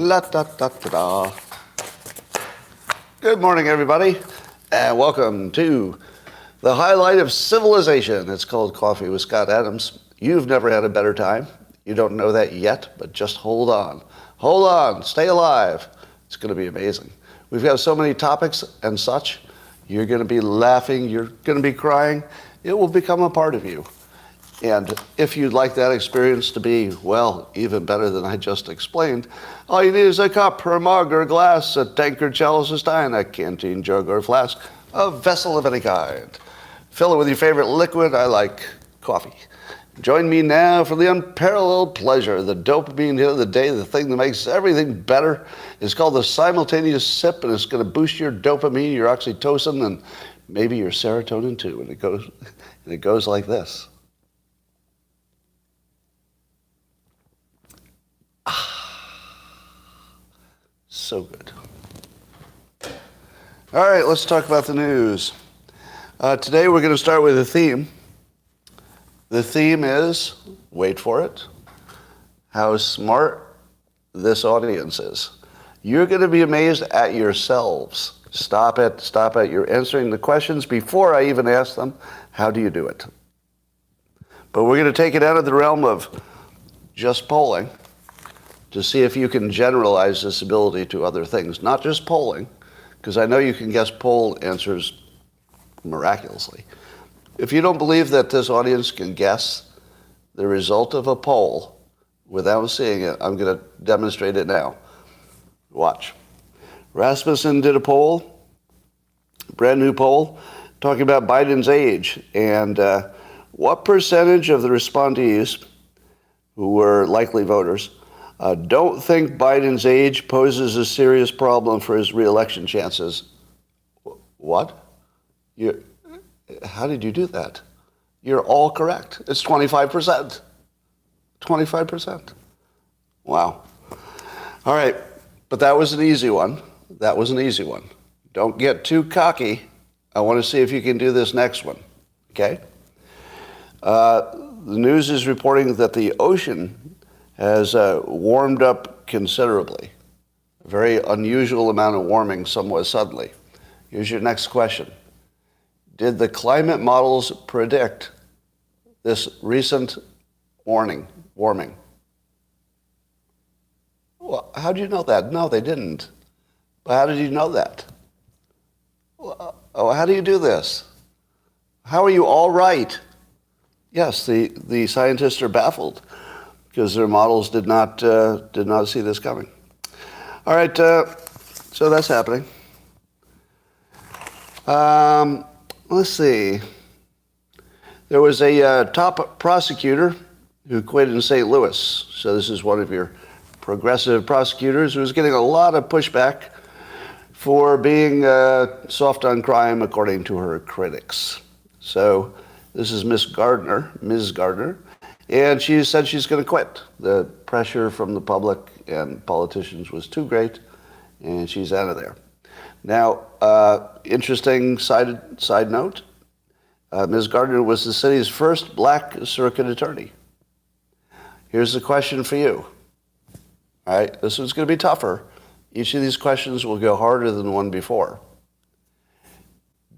La da da da da. Good morning, everybody, and welcome to the highlight of civilization. It's called Coffee with Scott Adams. You've never had a better time. You don't know that yet, but just hold on. Hold on. Stay alive. It's going to be amazing. We've got so many topics and such. You're going to be laughing. You're going to be crying. It will become a part of you. And if you'd like that experience to be, well, even better than I just explained, all you need is a cup or a mug or a glass, a tankard, chalice, a stein, a canteen, jug, or flask, a vessel of any kind. Fill it with your favorite liquid. I like coffee. Join me now for the unparalleled pleasure, the dopamine hit of the day, the thing that makes everything better. It's called the simultaneous sip, and it's going to boost your dopamine, your oxytocin, and maybe your serotonin too. And it goes like this. So good. All right, let's talk about the news. Today we're going to start with a theme. The theme is, wait for it, how smart this audience is. You're going to be amazed at yourselves. Stop it, stop it. You're answering the questions before I even ask them. How do you do it? But we're going to take it out of the realm of just polling to see if you can generalize this ability to other things, not just polling, because I know you can guess poll answers miraculously. If you don't believe that this audience can guess the result of a poll without seeing it, I'm going to demonstrate it now. Watch. Rasmussen did a poll, brand new poll, talking about Biden's age, and what percentage of the respondees, who were likely voters, don't think Biden's age poses a serious problem for his re-election chances. What? How did you do that? You're all correct. It's 25%. 25%. Wow. All right, but that was an easy one. That was an easy one. Don't get too cocky. I want to see if you can do this next one, okay? The news is reporting that the ocean has warmed up considerably. A very unusual amount of warming somewhat suddenly. Here's your next question. Did the climate models predict this recent warming? Well, how do you know that? No, they didn't. But how did you know that? How do you do this? How are you all right? Yes, the scientists are baffled because their models did not see this coming. All right, so that's happening. Let's see. There was a top prosecutor who quit in St. Louis. So this is one of your progressive prosecutors who was getting a lot of pushback for being soft on crime, according to her critics. So this is Ms. Gardner, and she said she's going to quit. The pressure from the public and politicians was too great, and she's out of there. Now, interesting side note, Ms. Gardner was the city's first black circuit attorney. Here's the question for you. All right, this one's going to be tougher. Each of these questions will go harder than the one before.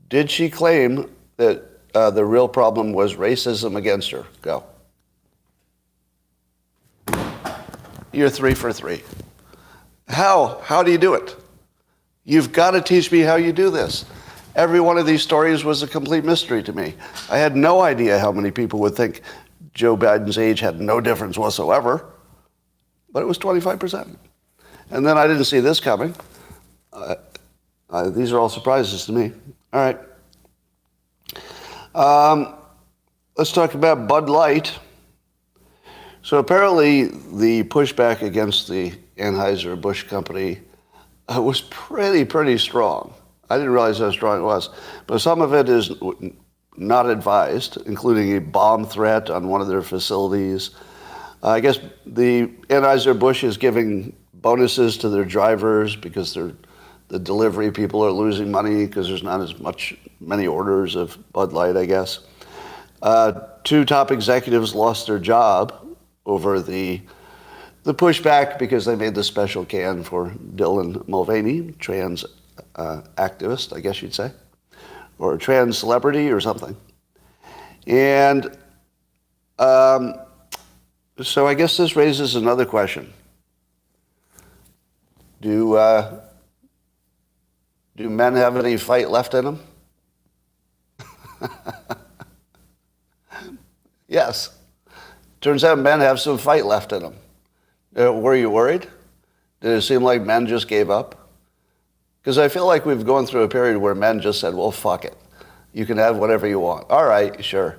Did she claim that the real problem was racism against her? Go. You're 3 for 3. How? How do you do it? You've got to teach me how you do this. Every one of these stories was a complete mystery to me. I had no idea how many people would think Joe Biden's age had no difference whatsoever, but it was 25%. And then I didn't see this coming. These are all surprises to me. All right. Let's talk about Bud Light. So apparently the pushback against the Anheuser-Busch company was pretty strong. I didn't realize how strong it was. But some of it is not advised, including a bomb threat on one of their facilities. I guess the Anheuser-Busch is giving bonuses to their drivers because the delivery people are losing money because there's not as many orders of Bud Light, I guess. 2 top executives lost their job over the The pushback because they made the special can for Dylan Mulvaney, trans activist, I guess you'd say, or a trans celebrity or something. And so I guess this raises another question. Do men have any fight left in them? Yes. Turns out men have some fight left in them. Were you worried? Did it seem like men just gave up? Because I feel like we've gone through a period where men just said, well, fuck it. You can have whatever you want. All right, sure.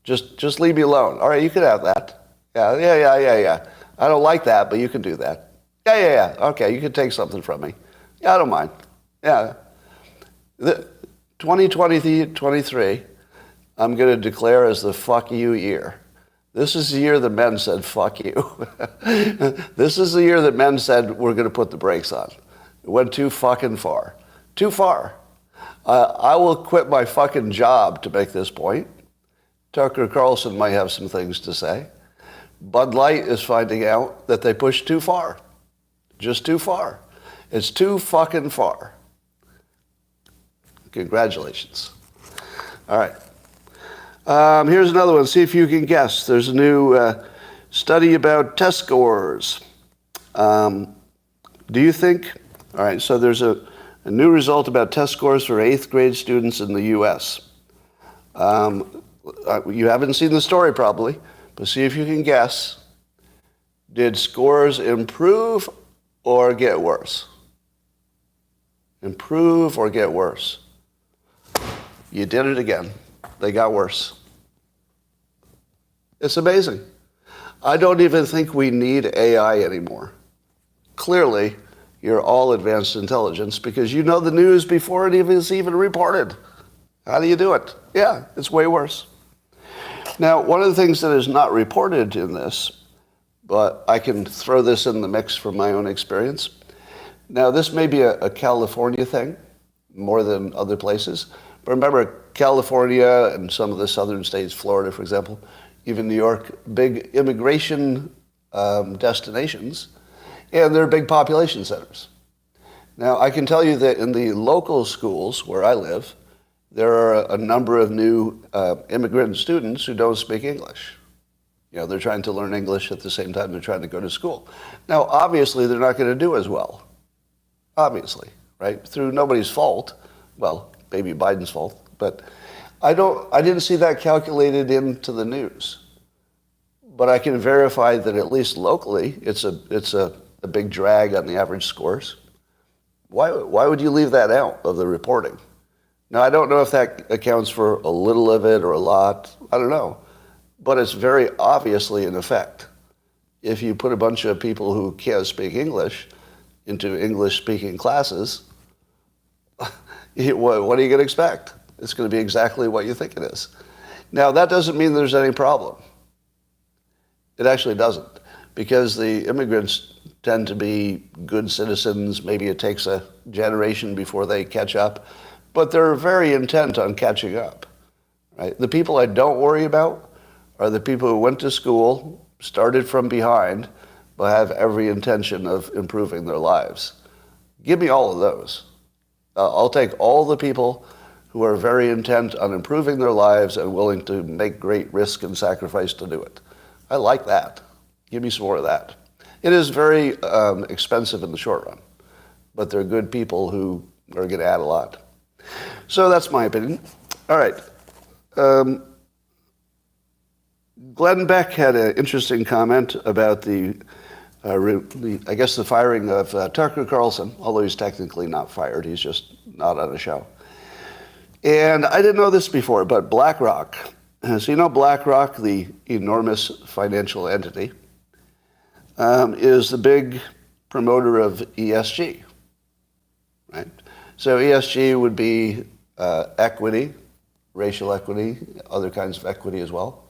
Just leave me alone. All right, you can have that. Yeah. I don't like that, but you can do that. Yeah. Okay, you can take something from me. Yeah, I don't mind. Yeah. 2023, I'm going to declare as the fuck you year. This is the year that men said, fuck you. This is the year that men said, we're going to put the brakes on. It went too fucking far. Too far. I will quit my fucking job to make this point. Tucker Carlson might have some things to say. Bud Light is finding out that they pushed too far. Just too far. It's too fucking far. Congratulations. All right. Here's another one. See if you can guess. There's a new study about test scores. Do you think? All right, so there's a new result about test scores for 8th grade students in the U.S. You haven't seen the story probably, but see if you can guess. Did scores improve or get worse? Improve or get worse? You did it again. They got worse. It's amazing. I don't even think we need AI anymore. Clearly, you're all advanced intelligence because you know the news before it is even reported. How do you do it? Yeah, it's way worse. Now, one of the things that is not reported in this, but I can throw this in the mix from my own experience. Now, this may be a California thing more than other places. But remember, California and some of the southern states, Florida, for example, even New York, big immigration destinations, and they're big population centers. Now, I can tell you that in the local schools where I live, there are a number of new immigrant students who don't speak English. You know, they're trying to learn English at the same time they're trying to go to school. Now, obviously, they're not going to do as well. Obviously, right? Through nobody's fault. Well, maybe Biden's fault, but I didn't see that calculated into the news. But I can verify that at least locally, it's a big drag on the average scores. Why would you leave that out of the reporting? Now, I don't know if that accounts for a little of it or a lot. I don't know. But it's very obviously an effect. If you put a bunch of people who can't speak English into English-speaking classes, what are you going to expect? It's going to be exactly what you think it is. Now, that doesn't mean there's any problem. It actually doesn't, because the immigrants tend to be good citizens. Maybe it takes a generation before they catch up, but they're very intent on catching up. Right? The people I don't worry about are the people who went to school, started from behind, but have every intention of improving their lives. Give me all of those. I'll take all the people who are very intent on improving their lives and willing to make great risk and sacrifice to do it. I like that. Give me some more of that. It is very expensive in the short run, but they're good people who are going to add a lot. So that's my opinion. All right. Glenn Beck had an interesting comment about the firing of Tucker Carlson, although he's technically not fired. He's just not on a show. And I didn't know this before, but BlackRock. So you know BlackRock, the enormous financial entity, is the big promoter of ESG, right? So ESG would be equity, racial equity, other kinds of equity as well,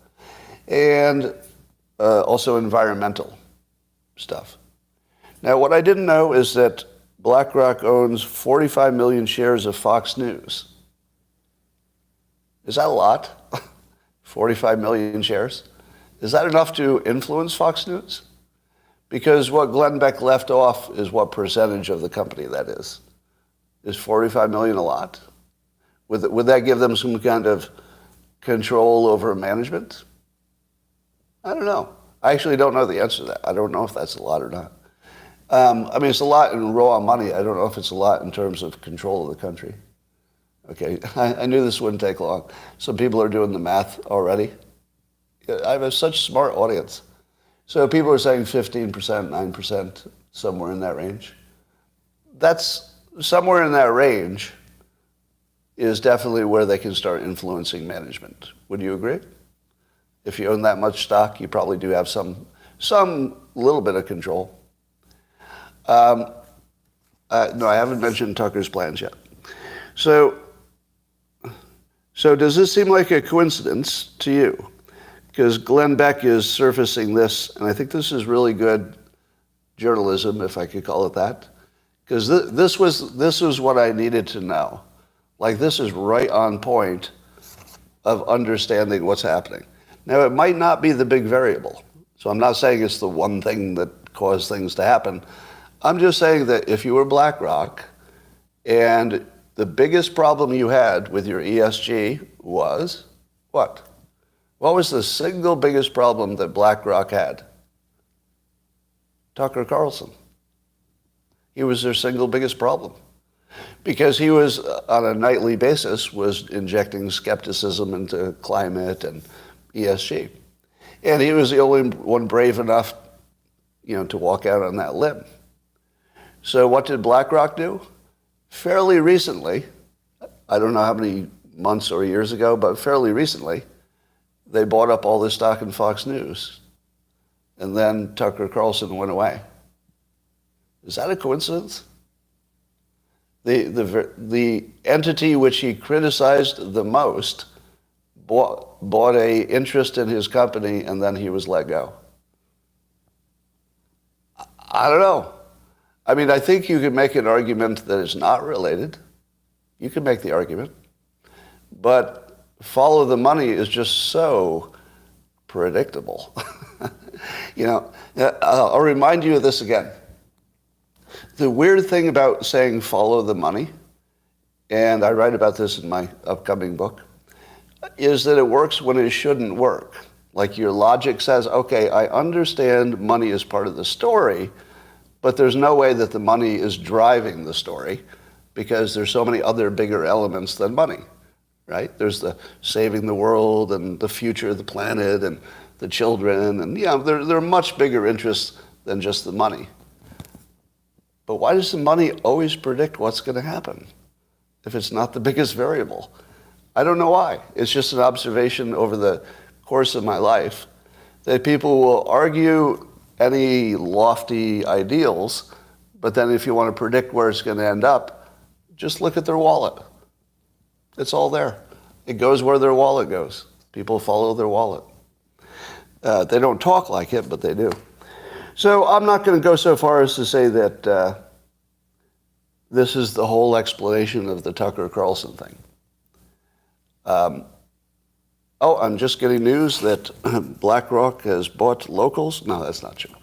and also environmental stuff. Now, what I didn't know is that BlackRock owns 45 million shares of Fox News. Is that a lot? 45 million shares? Is that enough to influence Fox News? Because what Glenn Beck left off is what percentage of the company that is. Is $45 million a lot? Would that give them some kind of control over management? I don't know. I actually don't know the answer to that. I don't know if that's a lot or not. I mean, it's a lot in raw money. I don't know if it's a lot in terms of control of the country. Okay, I knew this wouldn't take long. Some people are doing the math already. I have such smart audience. So people are saying 15%, 9%, somewhere in that range. That's somewhere in that range is definitely where they can start influencing management. Would you agree? If you own that much stock, you probably do have some little bit of control. No, I haven't mentioned Tucker's plans yet. So does this seem like a coincidence to you? Because Glenn Beck is surfacing this, and I think this is really good journalism, if I could call it that. Because this was what I needed to know. Like, this is right on point of understanding what's happening. Now, it might not be the big variable. So I'm not saying it's the one thing that caused things to happen. I'm just saying that if you were BlackRock and the biggest problem you had with your ESG was what? What was the single biggest problem that BlackRock had? Tucker Carlson. He was their single biggest problem. Because he was, on a nightly basis, was injecting skepticism into climate and ESG. And he was the only one brave enough, to walk out on that limb. So what did BlackRock do? Fairly recently, I don't know how many months or years ago, but fairly recently, they bought up all the stock in Fox News. And then Tucker Carlson went away. Is that a coincidence? The entity which he criticized the most bought a interest in his company, and then he was let go. I don't know. I mean, I think you could make an argument that it's not related. You can make the argument. But follow the money is just so predictable. I'll remind you of this again. The weird thing about saying follow the money, and I write about this in my upcoming book, is that it works when it shouldn't work. Like your logic says, okay, I understand money is part of the story, but there's no way that the money is driving the story because there's so many other bigger elements than money, right? There's the saving the world and the future of the planet and the children, and there are much bigger interests than just the money. But why does the money always predict what's going to happen if it's not the biggest variable? I don't know why. It's just an observation over the course of my life that people will argue any lofty ideals, but then if you want to predict where it's going to end up, just look at their wallet. It's all there. It goes where their wallet goes. People follow their wallet. They don't talk like it, but they do. So I'm not going to go so far as to say that this is the whole explanation of the Tucker Carlson thing. I'm just getting news that BlackRock has bought locals. No, that's not true.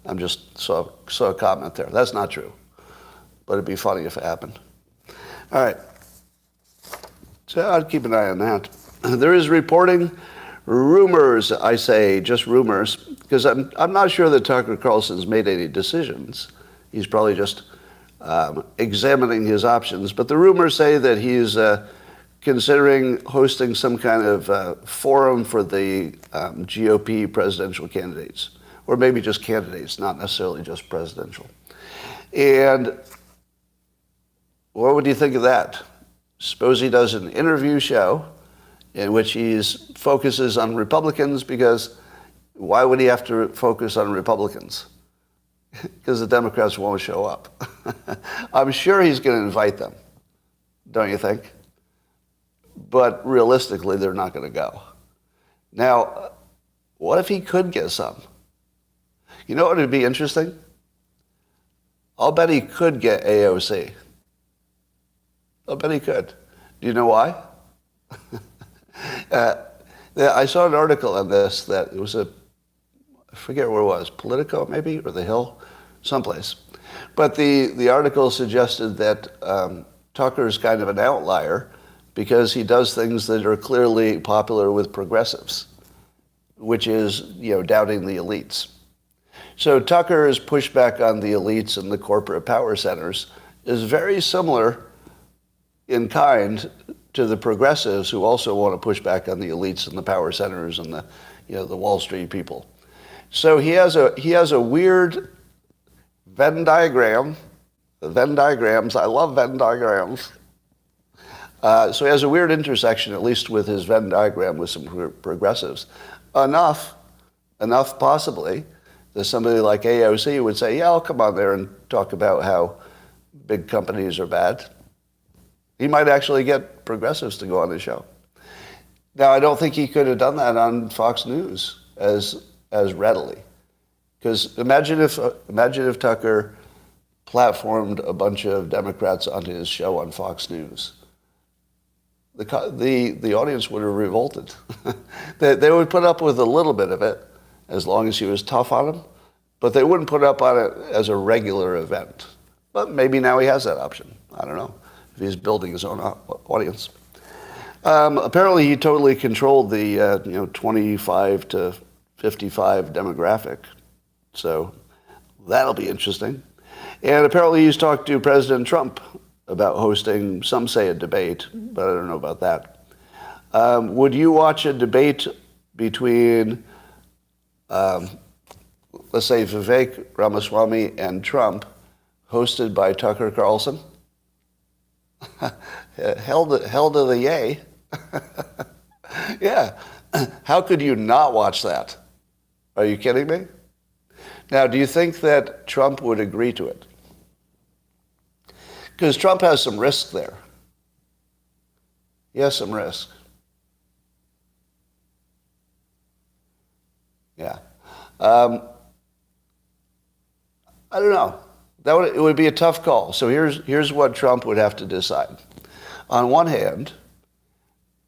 I'm just saw a comment there. That's not true. But it'd be funny if it happened. All right. So I'd keep an eye on that. There is reporting rumors, I say, just rumors, because I'm not sure that Tucker Carlson's made any decisions. He's probably just examining his options. But the rumors say that he's considering hosting some kind of forum for the GOP presidential candidates, or maybe just candidates, not necessarily just presidential. And what would you think of that? Suppose he does an interview show in which he focuses on Republicans, because why would he have to focus on Republicans? Because the Democrats won't show up. I'm sure he's going to invite them, don't you think? But realistically, they're not going to go. Now, what if he could get some? You know what would be interesting? I'll bet he could get AOC. I'll bet he could. Do you know why? I saw an article on this that it was I forget where it was, Politico maybe, or The Hill, someplace. But the article suggested that Tucker's kind of an outlier because he does things that are clearly popular with progressives, which is, doubting the elites. So Tucker's pushback on the elites and the corporate power centers is very similar in kind to the progressives who also want to push back on the elites and the power centers and the Wall Street people. So he has a weird Venn diagram. The Venn diagrams, I love Venn diagrams. So he has a weird intersection, at least with his Venn diagram, with some progressives. Enough possibly, that somebody like AOC would say, yeah, I'll come on there and talk about how big companies are bad. He might actually get progressives to go on his show. Now, I don't think he could have done that on Fox News as readily. Because imagine if Tucker platformed a bunch of Democrats onto his show on Fox News. The audience would have revolted. They would put up with a little bit of it as long as he was tough on them, but they wouldn't put up on it as a regular event. But maybe now he has that option. I don't know if he's building his own audience. Apparently, he totally controlled the 25 to 55 demographic. So that'll be interesting. And apparently he's talked to President Trump about hosting, some say a debate, but I don't know about that. Would you watch a debate between, let's say, Vivek Ramaswamy and Trump, hosted by Tucker Carlson? Hell to the yay. Yeah. How could you not watch that? Are you kidding me? Now, do you think that Trump would agree to it? Because Trump has some risk there. He has some risk. Yeah. I don't know. It would be a tough call. So here's what Trump would have to decide. On one hand,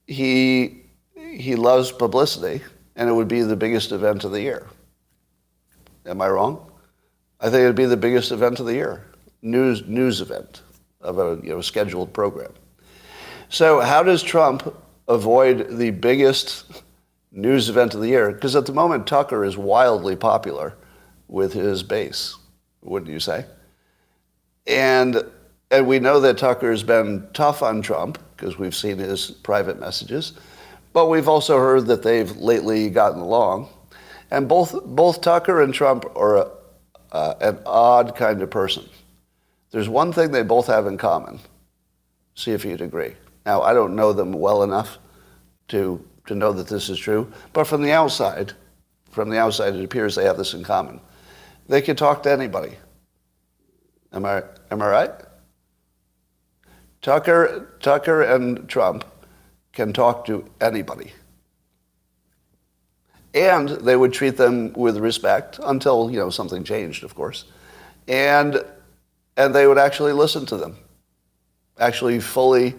he loves publicity, and it would be the biggest event of the year. Am I wrong? I think it would be the biggest event of the year, news event of a scheduled program. So how does Trump avoid the biggest news event of the year? Because at the moment, Tucker is wildly popular with his base, wouldn't you say? And we know that Tucker's been tough on Trump because we've seen his private messages, but we've also heard that they've lately gotten along. And both Tucker and Trump are an odd kind of person. There's one thing they both have in common. See if you'd agree. Now, I don't know them well enough to know that this is true, but from the outside, it appears they have this in common. They can talk to anybody. Am I right? Tucker and Trump can talk to anybody. And they would treat them with respect until, something changed, of course. And they would actually listen to them. Actually fully,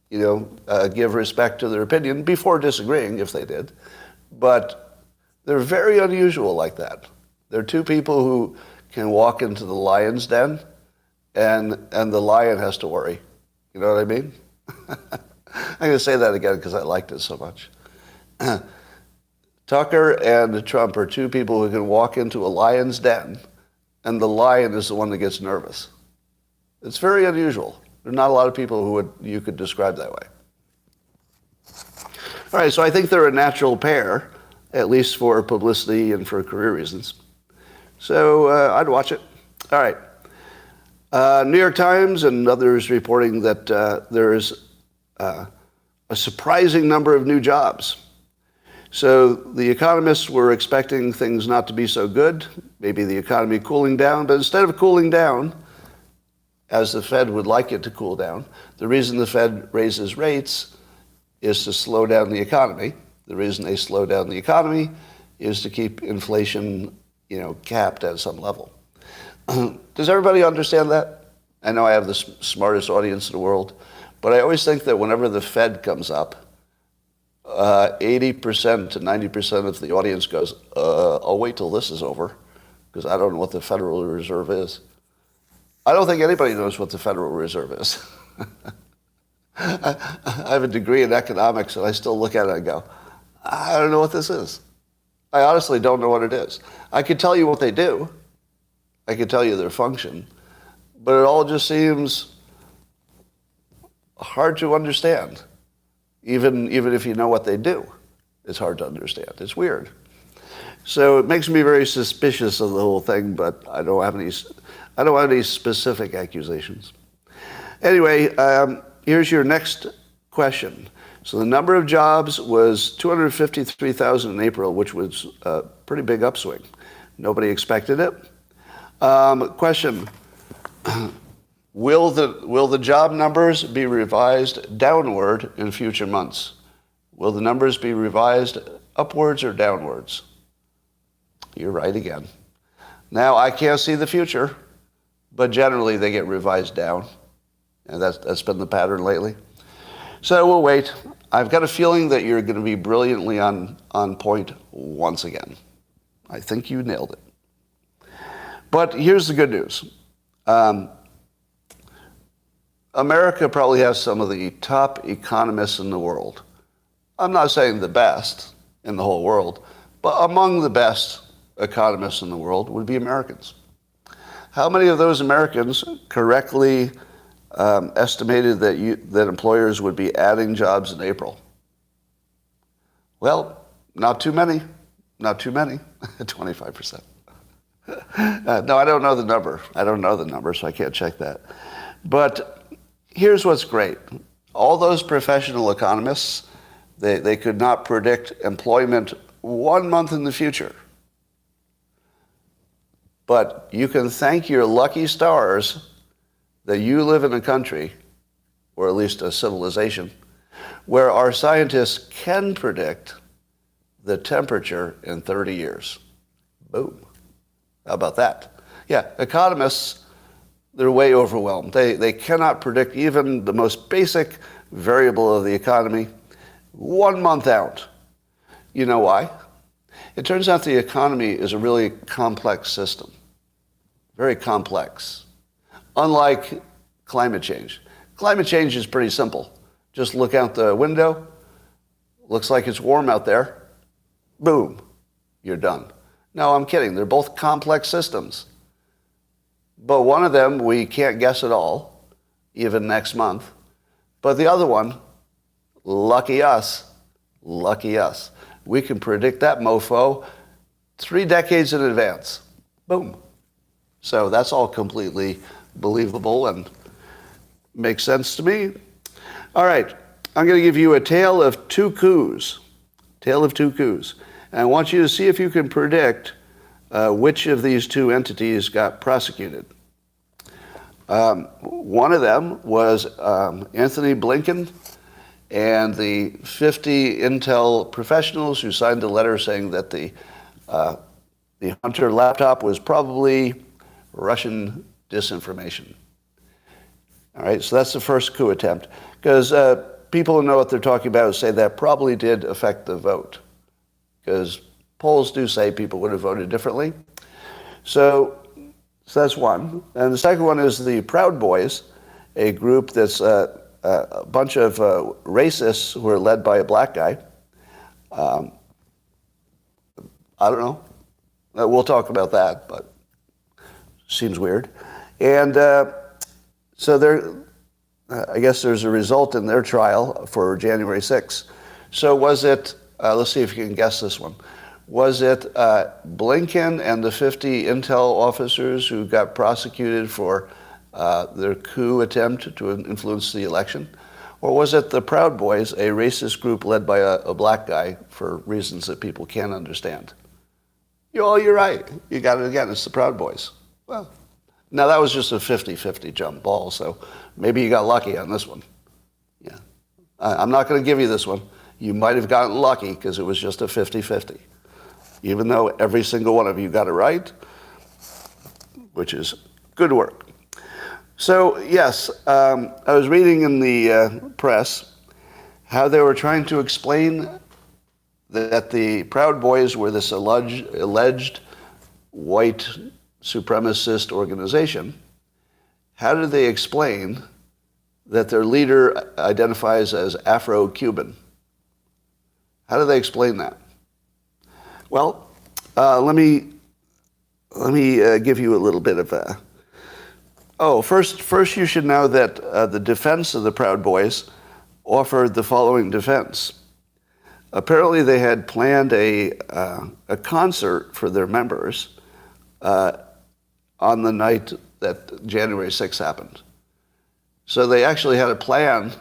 give respect to their opinion before disagreeing, if they did. But they're very unusual like that. They're two people who can walk into the lion's den, and the lion has to worry. You know what I mean? I'm going to say that again because I liked it so much. Tucker and Trump are two people who can walk into a lion's den, and the lion is the one that gets nervous. It's very unusual. There are not a lot of people who you could describe that way. All right, so I think they're a natural pair, at least for publicity and for career reasons. So I'd watch it. All right. New York Times and others reporting that there is a surprising number of new jobs. So the economists were expecting things not to be so good, maybe the economy cooling down, but instead of cooling down, as the Fed would like it to cool down, the reason the Fed raises rates is to slow down the economy. The reason they slow down the economy is to keep inflation, capped at some level. Does everybody understand that? I know I have the smartest audience in the world, but I always think that whenever the Fed comes up, 80% to 90% of the audience goes, I'll wait till this is over, because I don't know what the Federal Reserve is. I don't think anybody knows what the Federal Reserve is. I have a degree in economics, and I still look at it and go, I don't know what this is. I honestly don't know what it is. I could tell you what they do. I could tell you their function. But it all just seems hard to understand. Even if you know what they do, it's hard to understand. It's weird. So it makes me very suspicious of the whole thing, but I don't have any specific accusations. Anyway, here's your next question. So the number of jobs was 253,000 in April, which was a pretty big upswing. Nobody expected it. Question. Will the job numbers be revised downward in future months? Will the numbers be revised upwards or downwards? You're right again. Now, I can't see the future, but generally they get revised down. And that's been the pattern lately. So we'll wait. I've got a feeling that you're going to be brilliantly on point once again. I think you nailed it. But here's the good news. America probably has some of the top economists in the world. I'm not saying the best in the whole world, but among the best economists in the world would be Americans. How many of those Americans correctly estimated that employers would be adding jobs in April? Well, not too many. Not too many. 25%. No, I don't know the number. I don't know the number, so I can't check that. But here's what's great. All those professional economists, they could not predict employment 1 month in the future. But you can thank your lucky stars that you live in a country, or at least a civilization, where our scientists can predict the temperature in 30 years. Boom. How about that? Yeah, economists, they're way overwhelmed. They cannot predict even the most basic variable of the economy 1 month out. You know why? It turns out the economy is a really complex system. Very complex. Unlike climate change. Climate change is pretty simple. Just look out the window. Looks like it's warm out there. Boom. You're done. No, I'm kidding. They're both complex systems. But one of them we can't guess at all, even next month. But the other one, lucky us, lucky us. We can predict that mofo 3 decades in advance. Boom. So that's all completely believable and makes sense to me. All right, I'm going to give you a tale of 2 coups. Tale of 2 coups. And I want you to see if you can predict which of these 2 entities got prosecuted. One of them was Anthony Blinken and the 50 Intel professionals who signed a letter saying that the Hunter laptop was probably Russian disinformation. All right, so that's the first coup attempt. Because people who know what they're talking about say that probably did affect the vote. Because polls do say people would have voted differently. So that's one. And the second one is the Proud Boys, a group that's a bunch of racists who are led by a black guy. I don't know. We'll talk about that, but seems weird. And so I guess there's a result in their trial for January 6th. So was it, let's see if you can guess this one. Was it Blinken and the 50 Intel officers who got prosecuted for their coup attempt to influence the election? Or was it the Proud Boys, a racist group led by a black guy for reasons that people can't understand? You're right. You got it again. It's the Proud Boys. Well, now that was just a 50-50 jump ball, so maybe you got lucky on this one. Yeah. I'm not going to give you this one. You might have gotten lucky because it was just a 50-50. Even though every single one of you got it right, which is good work. So, yes, I was reading in the press, how they were trying to explain that the Proud Boys were this alleged white supremacist organization. How did they explain that their leader identifies as Afro-Cuban? How do they explain that? Well, let me give you a little bit of a... First you should know that the defense of the Proud Boys offered the following defense. Apparently they had planned a concert for their members on the night that January 6th happened. So they actually had a plan,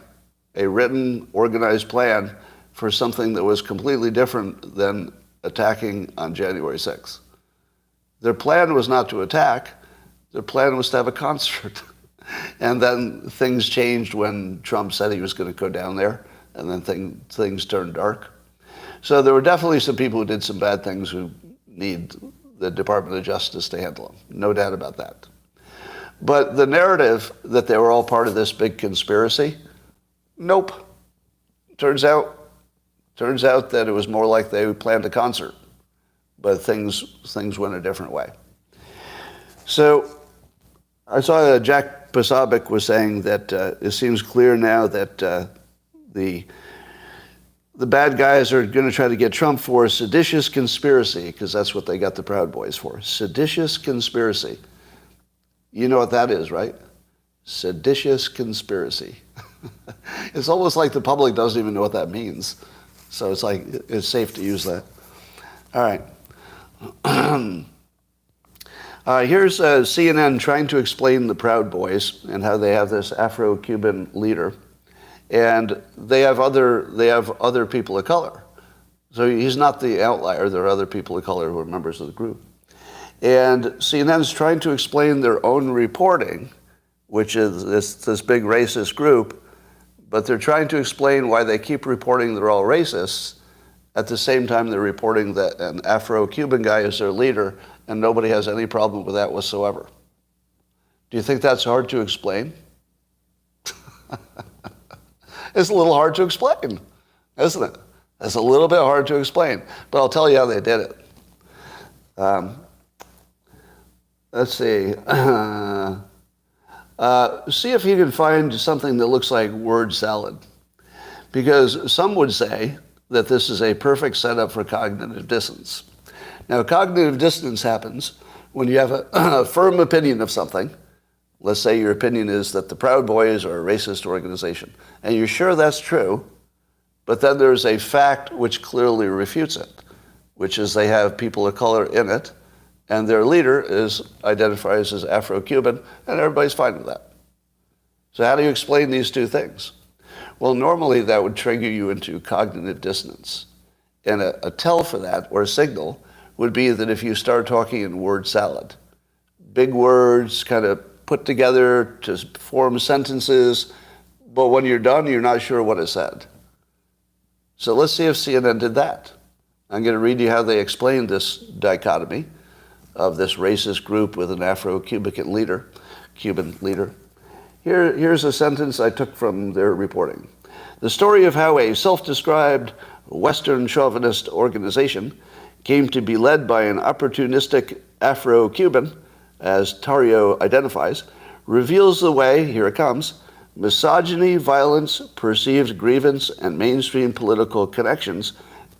a written, organized plan for something that was completely different than attacking on January 6th. Their plan was not to attack. Their plan was to have a concert. And then things changed when Trump said he was going to go down there, and then things turned dark. So there were definitely some people who did some bad things who need the Department of Justice to handle them. No doubt about that. But the narrative that they were all part of this big conspiracy, nope. Turns out that it was more like they planned a concert, but things went a different way. So I saw that Jack Posobiec was saying that it seems clear now that the bad guys are going to try to get Trump for a seditious conspiracy, because that's what they got the Proud Boys for. Seditious conspiracy. You know what that is, right? Seditious conspiracy. It's almost like the public doesn't even know what that means. So it's like, it's safe to use that. All right. Here's CNN trying to explain the Proud Boys and how they have this Afro-Cuban leader. And they have other people of color. So he's not the outlier. There are other people of color who are members of the group. And CNN's trying to explain their own reporting, which is this big racist group, but they're trying to explain why they keep reporting they're all racists. At the same time, they're reporting that an Afro-Cuban guy is their leader, and nobody has any problem with that whatsoever. Do you think that's hard to explain? It's a little hard to explain, isn't it? It's a little bit hard to explain, but I'll tell you how they did it. Let's see. See if you can find something that looks like word salad. Because some would say that this is a perfect setup for cognitive dissonance. Now, cognitive dissonance happens when you have a firm opinion of something. Let's say your opinion is that the Proud Boys are a racist organization, and you're sure that's true, but then there's a fact which clearly refutes it, which is they have people of color in it, and their leader identifies as Afro-Cuban, and everybody's fine with that. So how do you explain these two things? Well, normally that would trigger you into cognitive dissonance. And a tell for that, or a signal, would be that if you start talking in word salad, big words kind of put together to form sentences, but when you're done, you're not sure what it said. So let's see if CNN did that. I'm going to read you how they explained this dichotomy of this racist group with an Afro-Cuban leader. Here's a sentence I took from their reporting. The story of how a self-described Western chauvinist organization came to be led by an opportunistic Afro-Cuban, as Tario identifies, reveals the way, here it comes, misogyny, violence, perceived grievance, and mainstream political connections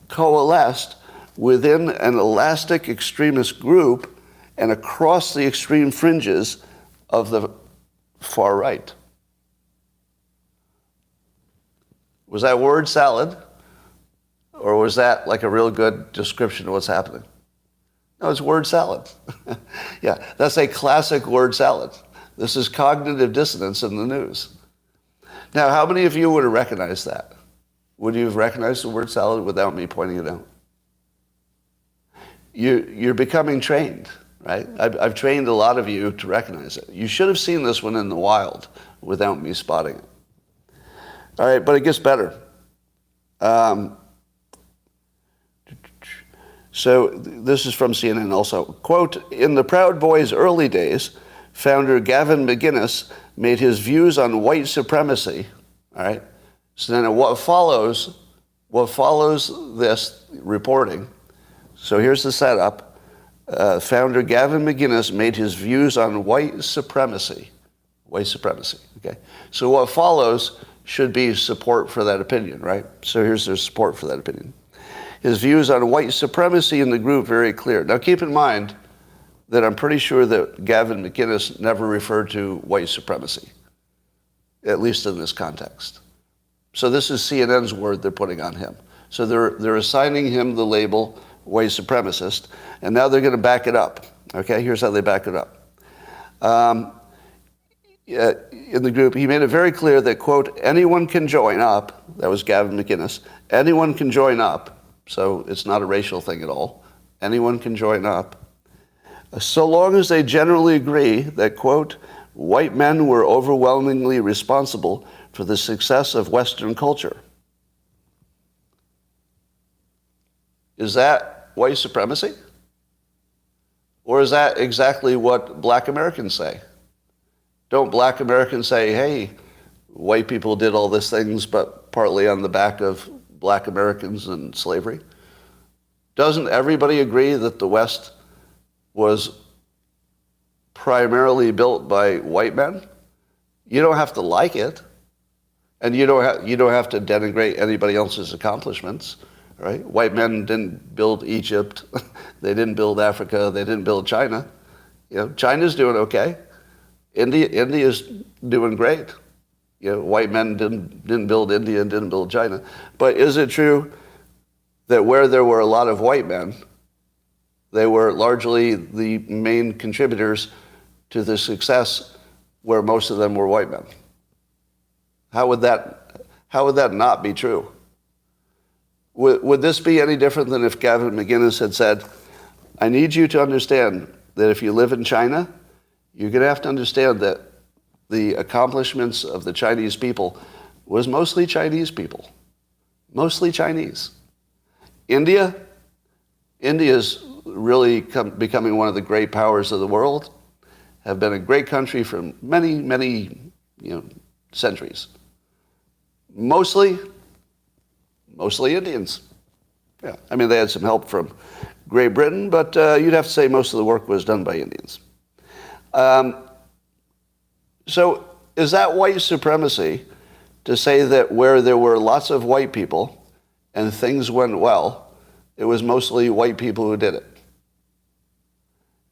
coalesced within an elastic extremist group and across the extreme fringes of the far right. Was that word salad? Or was that like a real good description of what's happening? No, it's word salad. Yeah, that's a classic word salad. This is cognitive dissonance in the news. Now, how many of you would have recognized that? Would you have recognized the word salad without me pointing it out? You're becoming trained, right? I've trained a lot of you to recognize it. You should have seen this one in the wild without me spotting it. All right, but it gets better. So this is from CNN also. Quote, in the Proud Boys' early days, founder Gavin McInnes made his views on white supremacy, all right, So then what follows this reporting, so here's the setup. Founder Gavin McInnes made his views on white supremacy. White supremacy, okay? So what follows should be support for that opinion, right? So here's their support for that opinion. His views on white supremacy in the group very clear. Now keep in mind that I'm pretty sure that Gavin McInnes never referred to white supremacy, at least in this context. So this is CNN's word they're putting on him. So they're assigning him the label white supremacist, and now they're going to back it up. Okay, here's how they back it up. In the group, he made it very clear that, quote, anyone can join up. That was Gavin McInnes. Anyone can join up. So it's not a racial thing at all. Anyone can join up. So long as they generally agree that, quote, white men were overwhelmingly responsible for the success of Western culture. Is that white supremacy? Or is that exactly what black Americans say? Don't black Americans say, hey, white people did all these things, but partly on the back of black Americans and slavery? Doesn't everybody agree that the West was primarily built by white men? You don't have to like it, and you don't have to denigrate anybody else's accomplishments, right? White men didn't build Egypt, they didn't build Africa, they didn't build China. You know, China's doing okay. India's doing great. You know, white men didn't build India and didn't build China. But is it true that where there were a lot of white men, they were largely the main contributors to the success where most of them were white men? How would that not be true? Would this be any different than if Gavin McInnes had said, I need you to understand that if you live in China, you're going to have to understand that the accomplishments of the Chinese people was mostly Chinese people. Mostly Chinese. India is really becoming one of the great powers of the world, have been a great country for many, many centuries. Mostly Indians. Yeah, I mean, they had some help from Great Britain, but you'd have to say most of the work was done by Indians. So is that white supremacy to say that where there were lots of white people and things went well, it was mostly white people who did it?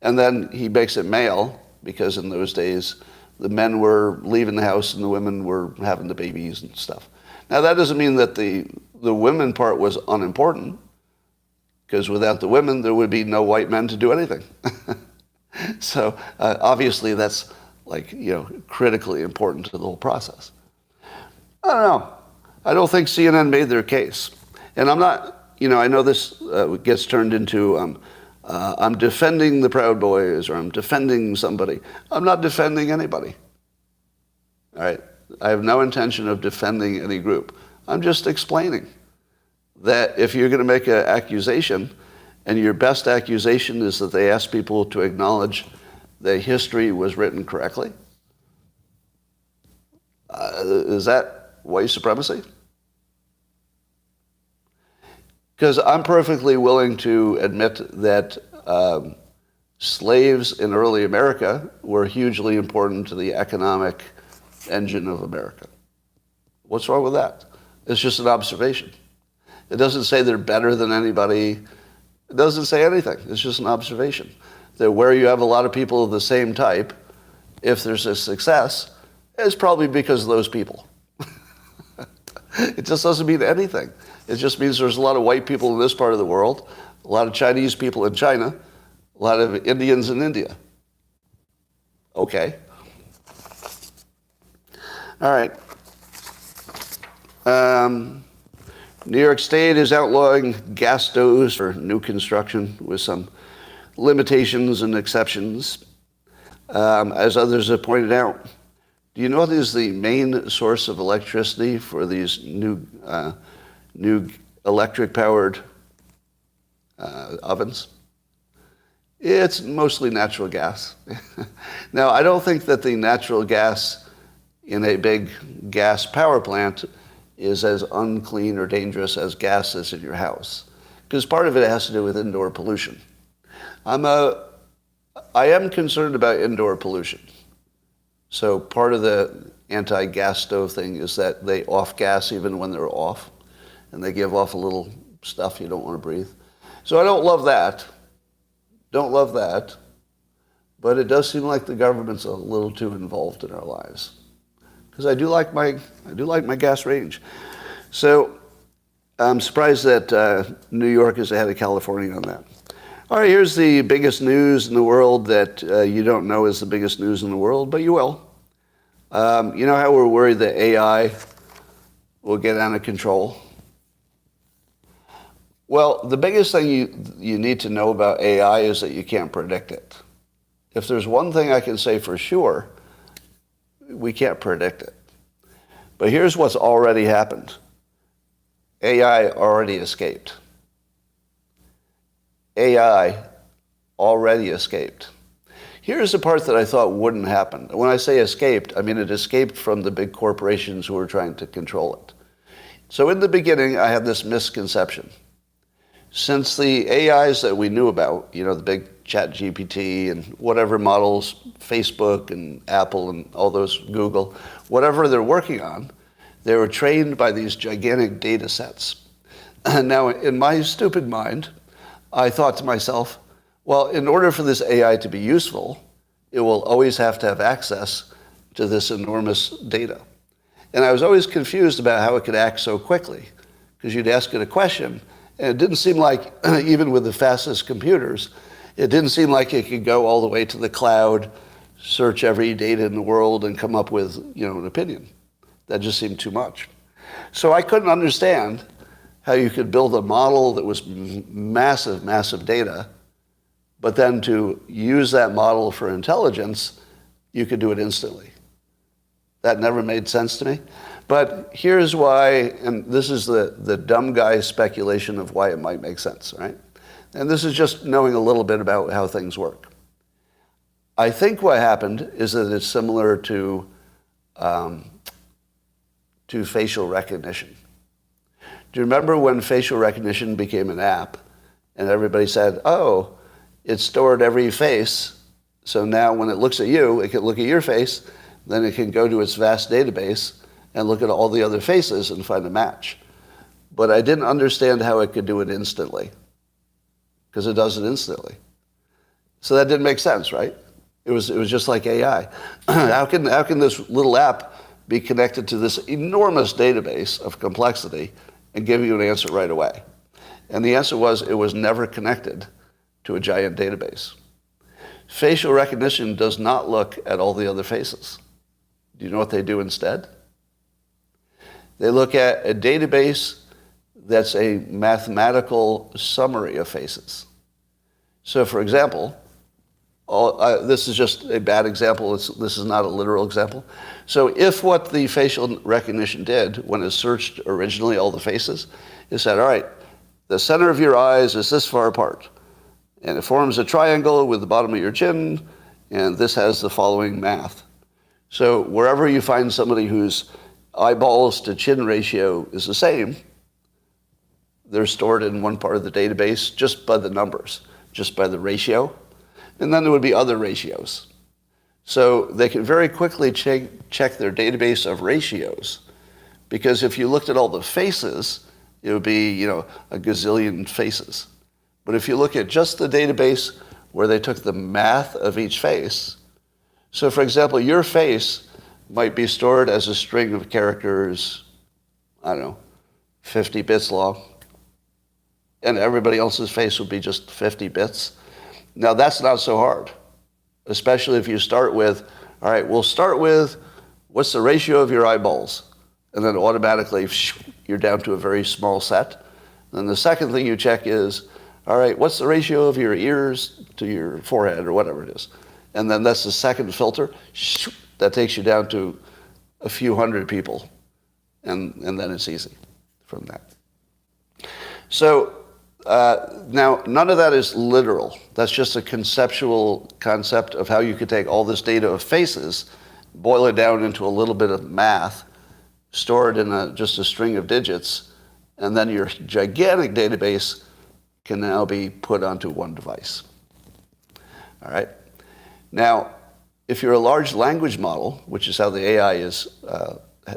And then he makes it male, because in those days the men were leaving the house and the women were having the babies and stuff. Now that doesn't mean that the women part was unimportant, because without the women there would be no white men to do anything. So obviously that's critically important to the whole process. I don't know. I don't think CNN made their case. And I'm not, I know this gets turned into I'm defending the Proud Boys, or I'm defending somebody. I'm not defending anybody. All right? I have no intention of defending any group. I'm just explaining that if you're going to make an accusation, and your best accusation is that they ask people to acknowledge that history was written correctly, is that white supremacy? Because I'm perfectly willing to admit that slaves in early America were hugely important to the economic engine of America. What's wrong with that? It's just an observation. It doesn't say they're better than anybody. It doesn't say anything. It's just an observation. That where you have a lot of people of the same type, if there's a success, it's probably because of those people. It just doesn't mean anything. It just means there's a lot of white people in this part of the world, a lot of Chinese people in China, a lot of Indians in India. Okay. All right. New York State is outlawing gas stoves for new construction with some limitations and exceptions. As others have pointed out, do you know what is the main source of electricity for these new electric-powered ovens? It's mostly natural gas. Now, I don't think that the natural gas in a big gas power plant is as unclean or dangerous as gases in your house. Because part of it has to do with indoor pollution. I am concerned about indoor pollution. So part of the anti-gas stove thing is that they off gas even when they're off, and they give off a little stuff you don't want to breathe. So I don't love that. Don't love that. But it does seem like the government's a little too involved in our lives. Because I do like my gas range. So I'm surprised that New York is ahead of California on that. All right, here's the biggest news in the world that you don't know is the biggest news in the world, but you will. You know how we're worried that AI will get out of control? Well, the biggest thing you need to know about AI is that you can't predict it. If there's one thing I can say for sure, we can't predict it. But here's what's already happened. AI already escaped. AI already escaped. Here's the part that I thought wouldn't happen. When I say escaped, I mean it escaped from the big corporations who were trying to control it. So in the beginning, I had this misconception. Since the AIs that we knew about, you know, the big ChatGPT and whatever models, Facebook and Apple and all those, Google, whatever they're working on, they were trained by these gigantic data sets. And now, in my stupid mind, I thought to myself, well, in order for this AI to be useful, it will always have to have access to this enormous data. And I was always confused about how it could act so quickly, because you'd ask it a question, and it didn't seem like, even with the fastest computers, it didn't seem like it could go all the way to the cloud, search every data in the world, and come up with, you know, an opinion. That just seemed too much. So I couldn't understand how you could build a model that was massive, massive data, but then to use that model for intelligence, you could do it instantly. That never made sense to me. But here's why, and this is the dumb guy speculation of why it might make sense, right? And this is just knowing a little bit about how things work. I think what happened is that it's similar to facial recognition. Do you remember when facial recognition became an app and everybody said, oh, it stored every face, so now when it looks at you, it can look at your face, then it can go to its vast database and look at all the other faces and find a match. But I didn't understand how it could do it instantly, because it does it instantly. So that didn't make sense, right? It was just like AI. How can this little app be connected to this enormous database of complexity and give you an answer right away? And the answer was it was never connected to a giant database. Facial recognition does not look at all the other faces. Do you know what they do instead? They look at a database that's a mathematical summary of faces. So for example, this is just a bad example. This is not a literal example. So if what the facial recognition did when it searched originally all the faces, it said, all right, the center of your eyes is this far apart, and it forms a triangle with the bottom of your chin, and this has the following math. So wherever you find somebody whose eyeballs to chin ratio is the same, they're stored in one part of the database just by the numbers, just by the ratio. And then there would be other ratios. So they can very quickly check their database of ratios, because if you looked at all the faces, it would be, you know, a gazillion faces. But if you look at just the database where they took the math of each face, so for example, your face might be stored as a string of characters, I don't know, 50 bits long, and everybody else's face would be just 50 bits. Now that's not so hard, especially if you start with, all right, we'll start with what's the ratio of your eyeballs? And then automatically you're down to a very small set. Then the second thing you check is, all right, what's the ratio of your ears to your forehead or whatever it is? And then that's the second filter. That takes you down to a few hundred people. And then it's easy from that. So now, none of that is literal. That's just a conceptual concept of how you could take all this data of faces, boil it down into a little bit of math, stored in just a string of digits, and then your gigantic database can now be put onto one device. All right? Now, if you're a large language model, which is how the AI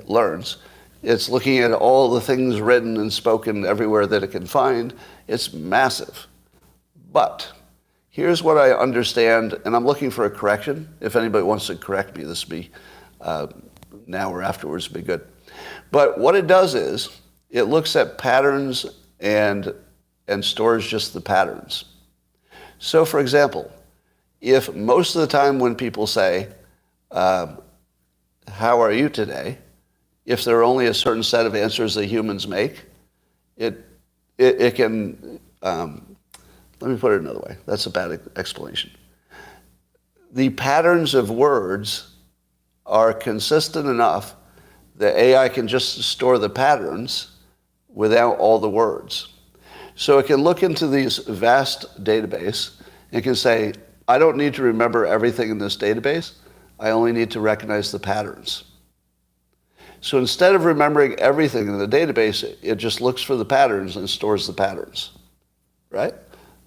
learns, it's looking at all the things written and spoken everywhere that it can find. It's massive. But here's what I understand, and I'm looking for a correction. If anybody wants to correct me, this would be now or afterwards would be good. But what it does is it looks at patterns and stores just the patterns. So, for example, if most of the time when people say, how are you today, if there are only a certain set of answers that humans make, it can, let me put it another way. That's a bad explanation. The patterns of words are consistent enough that AI can just store the patterns without all the words. So it can look into these vast database and can say, I don't need to remember everything in this database. I only need to recognize the patterns. So instead of remembering everything in the database, it just looks for the patterns and stores the patterns, right?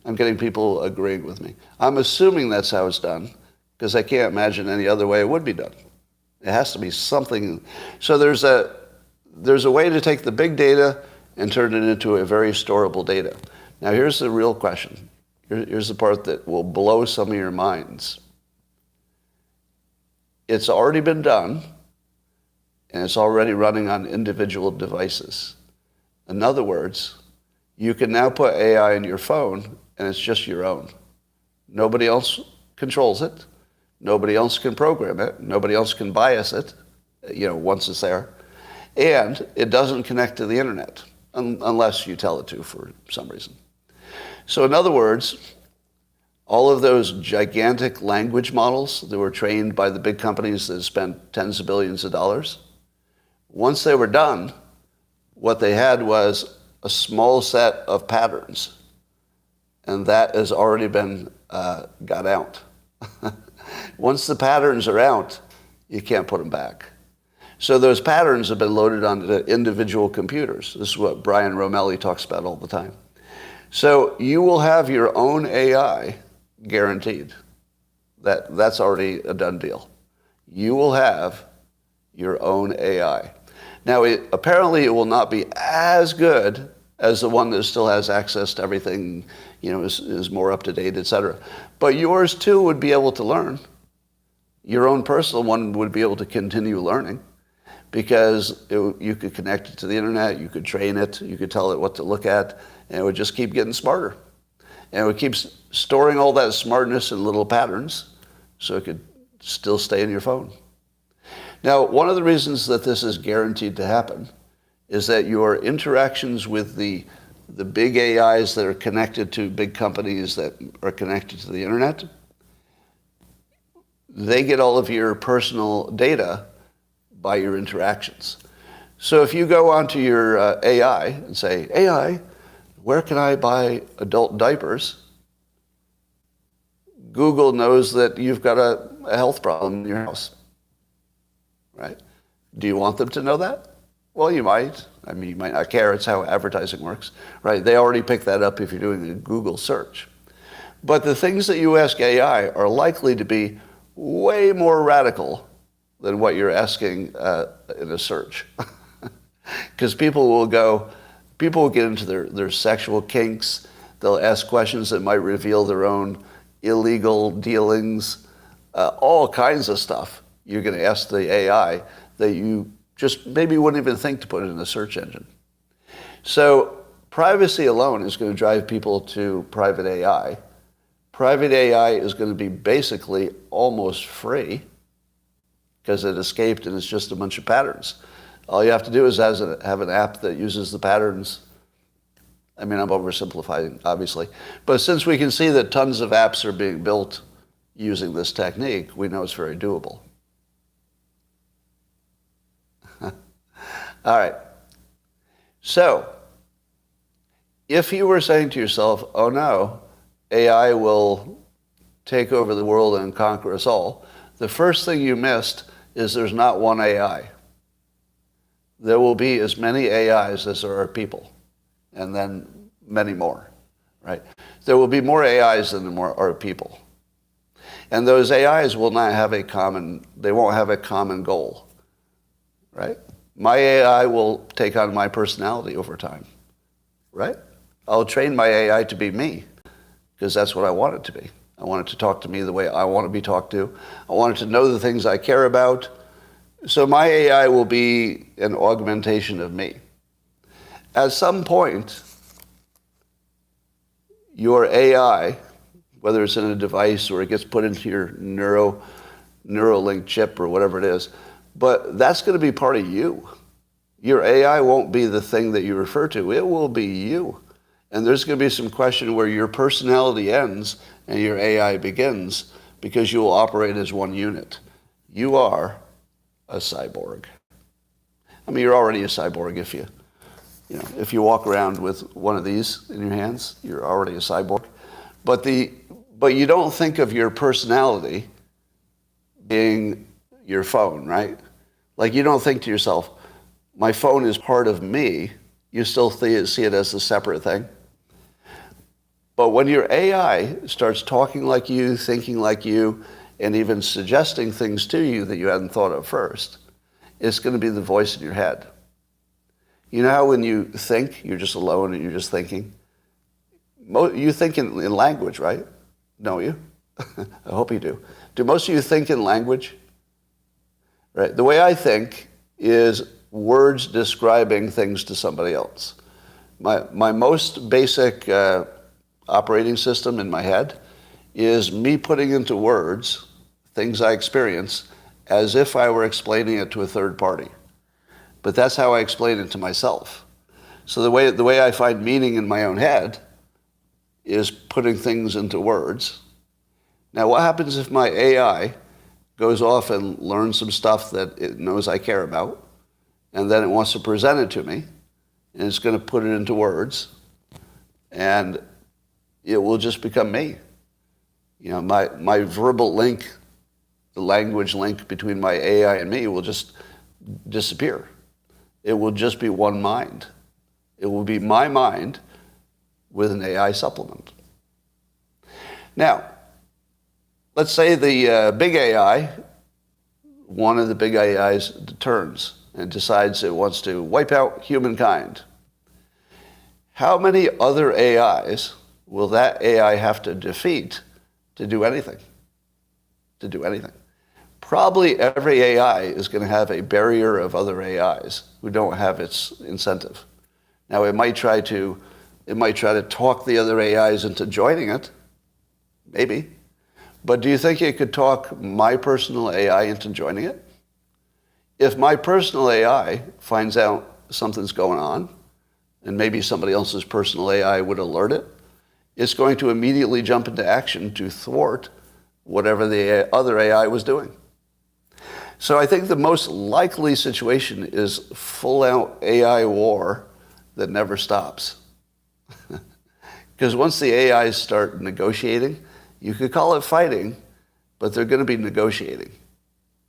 I'm getting people agreeing with me. I'm assuming that's how it's done because I can't imagine any other way it would be done. It has to be something. So there's a way to take the big data and turn it into a very storable data. Now here's the real question. Here's the part that will blow some of your minds. It's already been done, and it's already running on individual devices. In other words, you can now put AI in your phone, and it's just your own. Nobody else controls it. Nobody else can program it. Nobody else can bias it, once it's there. And it doesn't connect to the internet, unless you tell it to for some reason. So in other words, all of those gigantic language models that were trained by the big companies that spent tens of billions of dollars, once they were done, what they had was a small set of patterns. And that has already been got out. Once the patterns are out, you can't put them back. So those patterns have been loaded onto individual computers. This is what Brian Romelli talks about all the time. So you will have your own AI, guaranteed. That's already a done deal. You will have your own AI. Now, apparently it will not be as good as the one that still has access to everything, is more up to date, et cetera. But yours too would be able to learn. Your own personal one would be able to continue learning because you could connect it to the internet, you could train it, you could tell it what to look at, and it would just keep getting smarter. And it would keep storing all that smartness in little patterns so it could still stay in your phone. Now, one of the reasons that this is guaranteed to happen is that your interactions with the big AIs that are connected to big companies that are connected to the internet, they get all of your personal data by your interactions. So if you go onto your AI and say, AI, where can I buy adult diapers? Google knows that you've got a health problem in your house, right? Do you want them to know that? Well, you might. I mean, you might not care. It's how advertising works, right? They already pick that up if you're doing a Google search. But the things that you ask AI are likely to be way more radical than what you're asking in a search. Because people will get into their sexual kinks. They'll ask questions that might reveal their own illegal dealings, all kinds of stuff you're going to ask the AI that you just maybe wouldn't even think to put in a search engine. So privacy alone is going to drive people to private AI. Private AI is going to be basically almost free because it escaped and it's just a bunch of patterns. All you have to do is have an app that uses the patterns. I mean, I'm oversimplifying, obviously. But since we can see that tons of apps are being built using this technique, we know it's very doable. All right. So, if you were saying to yourself, oh no, AI will take over the world and conquer us all, the first thing you missed is there's not one AI. there will be as many AIs as there are people, and then many more, right? There will be more AIs than there are people. And those AIs will not have they won't have a common goal, right? My AI will take on my personality over time, right? I'll train my AI to be me, because that's what I want it to be. I want it to talk to me the way I want to be talked to. I want it to know the things I care about. So my AI will be an augmentation of me. At some point, your AI, whether it's in a device or it gets put into your Neuralink chip or whatever it is, but that's going to be part of you. Your AI won't be the thing that you refer to. It will be you. And there's going to be some question where your personality ends and your AI begins, because you will operate as one unit. You are a cyborg. I mean, you're already a cyborg if you walk around with one of these in your hands, you're already a cyborg. But you don't think of your personality being your phone, right? Like, you don't think to yourself, my phone is part of me. You still see it as a separate thing. But when your AI starts talking like you, thinking like you, and even suggesting things to you that you hadn't thought of first, it's going to be the voice in your head. You know how when you think, you're just alone and you're just thinking? You think in language, right? Don't you? I hope you do. Do most of you think in language? Right? The way I think is words describing things to somebody else. My most basic operating system in my head is me putting into words things I experience as if I were explaining it to a third party. But that's how I explain it to myself. So the way I find meaning in my own head is putting things into words. Now, what happens if my AI goes off and learns some stuff that it knows I care about, and then it wants to present it to me, and it's going to put it into words, and it will just become me. My verbal link, the language link between my AI and me will just disappear. It will just be one mind. It will be my mind with an AI supplement. Now, let's say the big AI, one of the big AIs turns and decides it wants to wipe out humankind. How many other AIs will that AI have to defeat to do anything? Probably every AI is going to have a barrier of other AIs who don't have its incentive. Now, it might try to talk the other AIs into joining it, maybe. But do you think it could talk my personal AI into joining it? If my personal AI finds out something's going on, and maybe somebody else's personal AI would alert it, it's going to immediately jump into action to thwart whatever the other AI was doing. So I think the most likely situation is full-out AI war that never stops. Because once the AIs start negotiating, you could call it fighting, but they're going to be negotiating.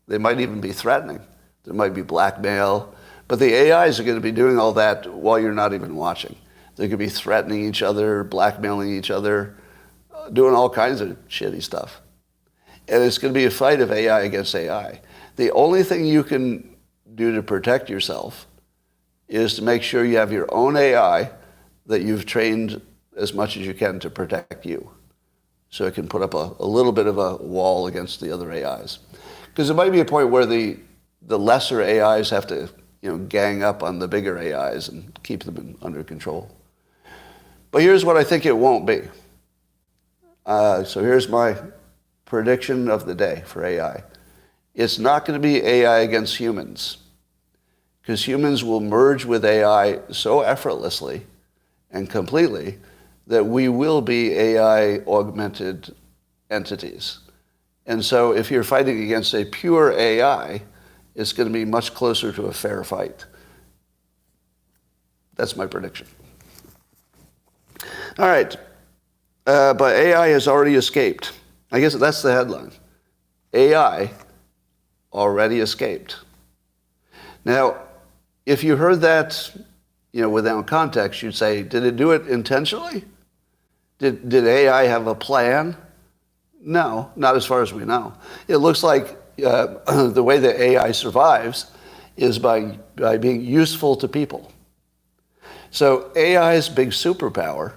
They might even be threatening. There might be blackmail. But the AIs are going to be doing all that while you're not even watching. They're going to be threatening each other, blackmailing each other, doing all kinds of shitty stuff. And it's going to be a fight of AI against AI. The only thing you can do to protect yourself is to make sure you have your own AI that you've trained as much as you can to protect you. So it can put up a little bit of a wall against the other AIs. Because there might be a point where the lesser AIs have to gang up on the bigger AIs and keep them under control. But here's what I think it won't be. So here's my prediction of the day for AI. It's not going to be AI against humans, because humans will merge with AI so effortlessly and completely that we will be AI augmented entities. And so if you're fighting against a pure AI, it's going to be much closer to a fair fight. That's my prediction. All right. But AI has already escaped. I guess that's the headline. AI already escaped. Now, if you heard that, without context, you'd say, did it do it intentionally? Did AI have a plan? No, not as far as we know. It looks like the way that AI survives is by being useful to people. So AI's big superpower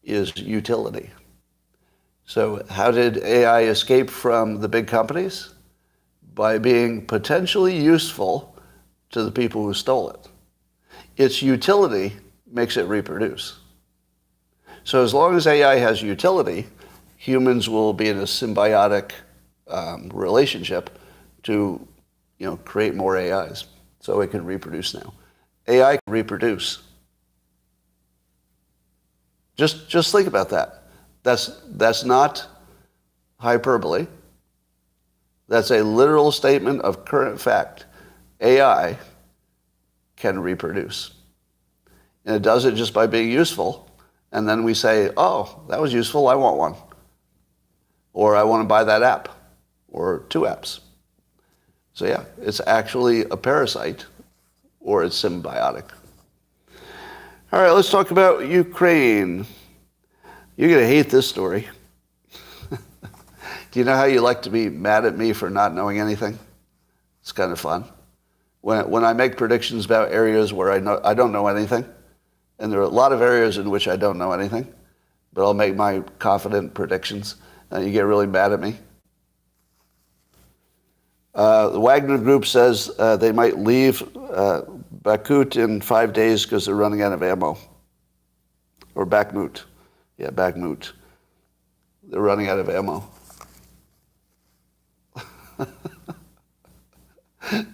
is utility. So how did AI escape from the big companies? By being potentially useful to the people who stole it. Its utility makes it reproduce. So as long as AI has utility, humans will be in a symbiotic relationship to, create more AIs so it can reproduce now. AI can reproduce. Just think about that. That's not hyperbole. That's a literal statement of current fact. AI can reproduce. And it does it just by being useful. And then we say, oh, that was useful, I want one. Or I want to buy that app. Or 2 apps. So yeah, it's actually a parasite, or it's symbiotic. All right, let's talk about Ukraine. You're going to hate this story. Do you know how you like to be mad at me for not knowing anything? It's kind of fun. When I make predictions about areas where I don't know anything, and there are a lot of areas in which I don't know anything, but I'll make my confident predictions, and you get really mad at me. The Wagner Group says they might leave Bakhmut in 5 days because they're running out of ammo. Or Bakhmut. Yeah, Bakhmut. They're running out of ammo.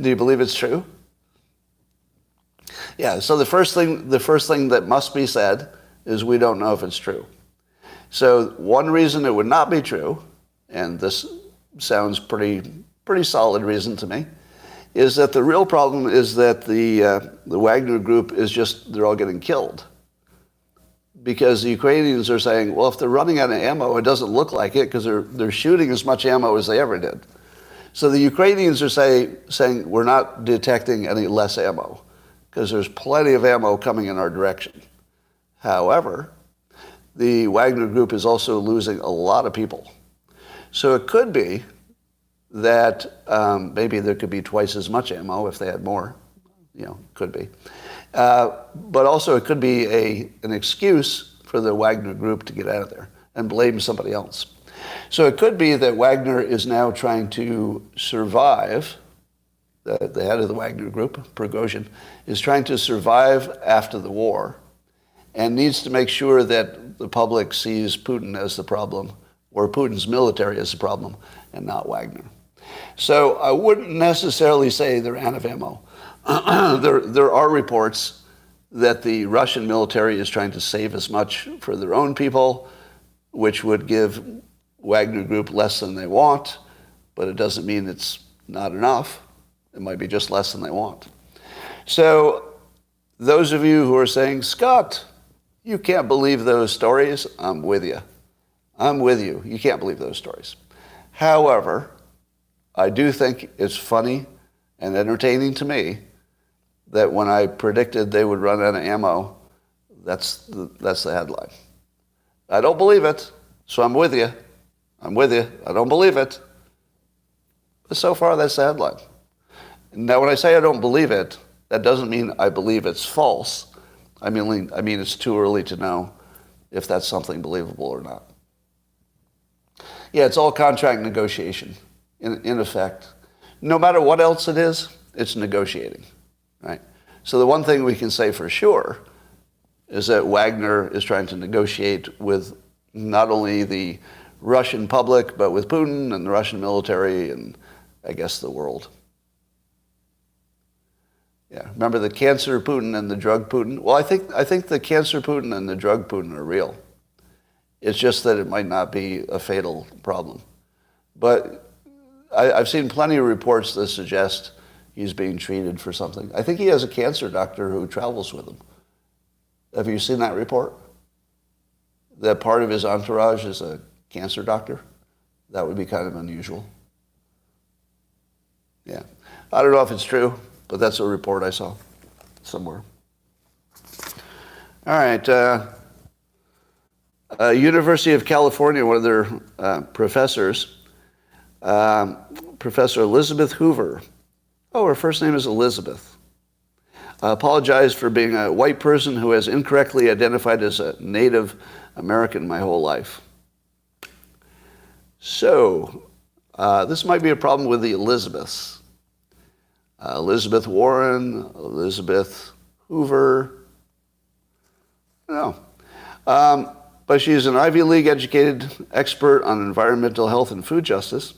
Do you believe it's true? Yeah, so the first thing that must be said is we don't know if it's true. So one reason it would not be true, and this sounds pretty solid reason to me, is that the real problem is that the Wagner Group is just, they're all getting killed. Because the Ukrainians are saying, well, if they're running out of ammo, it doesn't look like it because they're shooting as much ammo as they ever did. So the Ukrainians are saying we're not detecting any less ammo because there's plenty of ammo coming in our direction. However, the Wagner Group is also losing a lot of people. So it could be that maybe there could be twice as much ammo if they had more. Could be. But also it could be an excuse for the Wagner Group to get out of there and blame somebody else. So it could be that Wagner is now trying to survive, the head of the Wagner Group, Prigozhin, is trying to survive after the war and needs to make sure that the public sees Putin as the problem, or Putin's military as the problem, and not Wagner. So I wouldn't necessarily say they're out of ammo. There are reports that the Russian military is trying to save as much for their own people, which would give Wagner Group less than they want, but it doesn't mean it's not enough. It might be just less than they want. So those of you who are saying, Scott, you can't believe those stories, I'm with you. I'm with you. You can't believe those stories. However, I do think it's funny and entertaining to me that when I predicted they would run out of ammo, that's the headline. I don't believe it, so I'm with you. I'm with you. I don't believe it. But so far, that's the headline. Now, when I say I don't believe it, that doesn't mean I believe it's false. I mean it's too early to know if that's something believable or not. Yeah, it's all contract negotiation, in effect. No matter what else it is, it's negotiating, right? So the one thing we can say for sure is that Wagner is trying to negotiate with not only the Russian public, but with Putin and the Russian military and, I guess, the world. Yeah, remember the cancer Putin and the drug Putin? Well, I think the cancer Putin and the drug Putin are real. It's just that it might not be a fatal problem. But I've seen plenty of reports that suggest he's being treated for something. I think he has a cancer doctor who travels with him. Have you seen that report? That part of his entourage is a cancer doctor? That would be kind of unusual. Yeah. I don't know if it's true, but that's a report I saw. somewhere. All right. University of California, one of their professors, Professor Elizabeth Hoover. Oh, her first name is Elizabeth. Apologized for being a white person who has incorrectly identified as a Native American my whole life. So, this might be a problem with the Elizabeths. Elizabeth Warren, Elizabeth Hoover. No. But she's an Ivy League educated expert on environmental health and food justice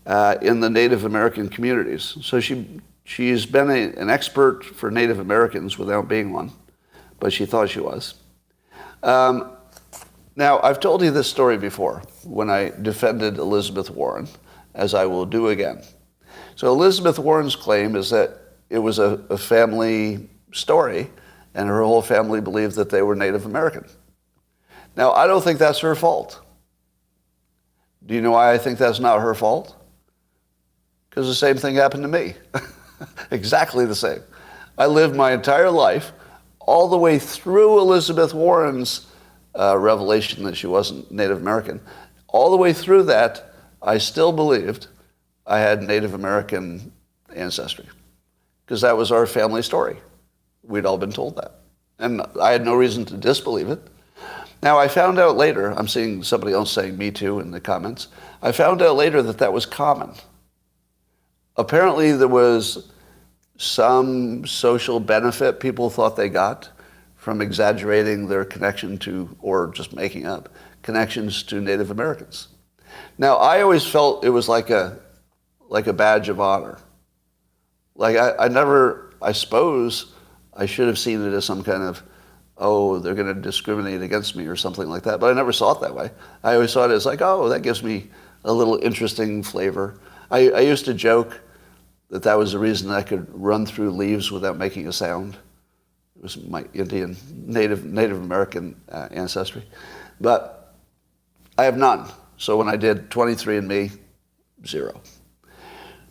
in the Native American communities. So she's been an expert for Native Americans without being one, but she thought she was. Now, I've told you this story before when I defended Elizabeth Warren, as I will do again. So Elizabeth Warren's claim is that it was a family story, and her whole family believed that they were Native American. Now, I don't think that's her fault. Do you know why I think that's not her fault? Because the same thing happened to me. Exactly the same. I lived my entire life all the way through Elizabeth Warren's revelation that she wasn't Native American. All the way through that, I still believed I had Native American ancestry, because that was our family story. We'd all been told that. And I had no reason to disbelieve it. Now, I found out later, I'm seeing somebody else saying me too in the comments, I found out later that that was common. Apparently there was some social benefit people thought they got from exaggerating their connection to, or just making up, connections to Native Americans. Now, I always felt it was like a badge of honor. Like I suppose I should have seen it as some kind of, oh, they're going to discriminate against me or something like that. But I never saw it that way. I always saw it as like, oh, that gives me a little interesting flavor. I used to joke that was the reason I could run through leaves without making a sound. It was my Indian, Native American ancestry. But I have none. So when I did 23andMe, 0.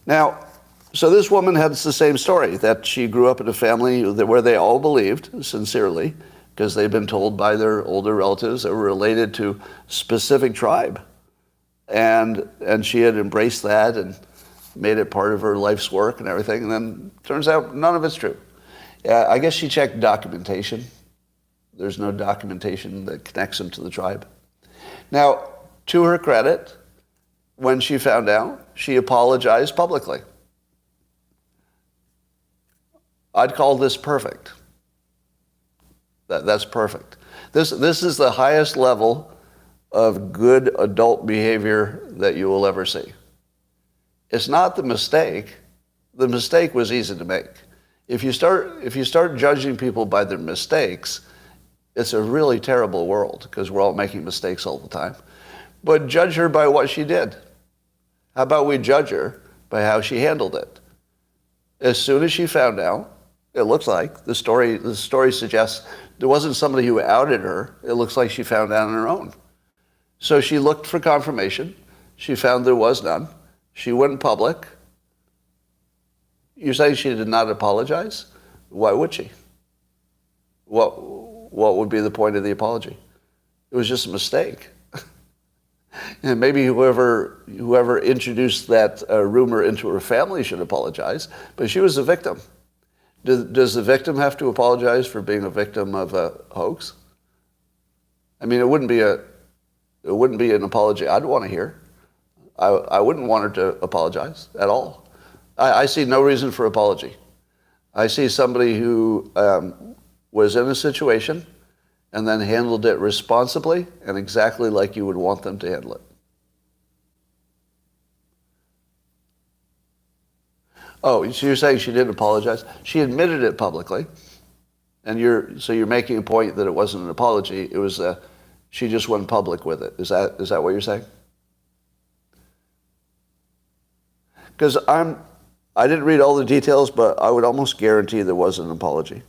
Now, so this woman had the same story, that she grew up in a family where they all believed, sincerely, because they'd been told by their older relatives that were related to a specific tribe. And she had embraced that and made it part of her life's work and everything. And then turns out none of it's true. I guess she checked documentation. There's no documentation that connects them to the tribe. Now, to her credit, when she found out, she apologized publicly. I'd call this perfect. That's perfect. This is the highest level of good adult behavior that you will ever see. It's not the mistake. The mistake was easy to make. If you start judging people by their mistakes, it's a really terrible world, because we're all making mistakes all the time. But judge her by what she did. How about we judge her by how she handled it? As soon as she found out, it looks like the story suggests there wasn't somebody who outed her. It looks like she found out on her own. So she looked for confirmation. She found there was none. She went public. You're saying she did not apologize? Why would she? What would be the point of the apology? It was just a mistake. And maybe whoever introduced that rumor into her family should apologize, but she was a victim. Does the victim have to apologize for being a victim of a hoax? I mean, it wouldn't be an apology I'd want to hear. I wouldn't want her to apologize at all. I see no reason for apology. I see somebody who was in a situation and then handled it responsibly and exactly like you would want them to handle it. Oh, so you're saying she didn't apologize? She admitted it publicly, and you're making a point that it wasn't an apology. It was she just went public with it. Is that what you're saying? Because I didn't read all the details, but I would almost guarantee there was an apology.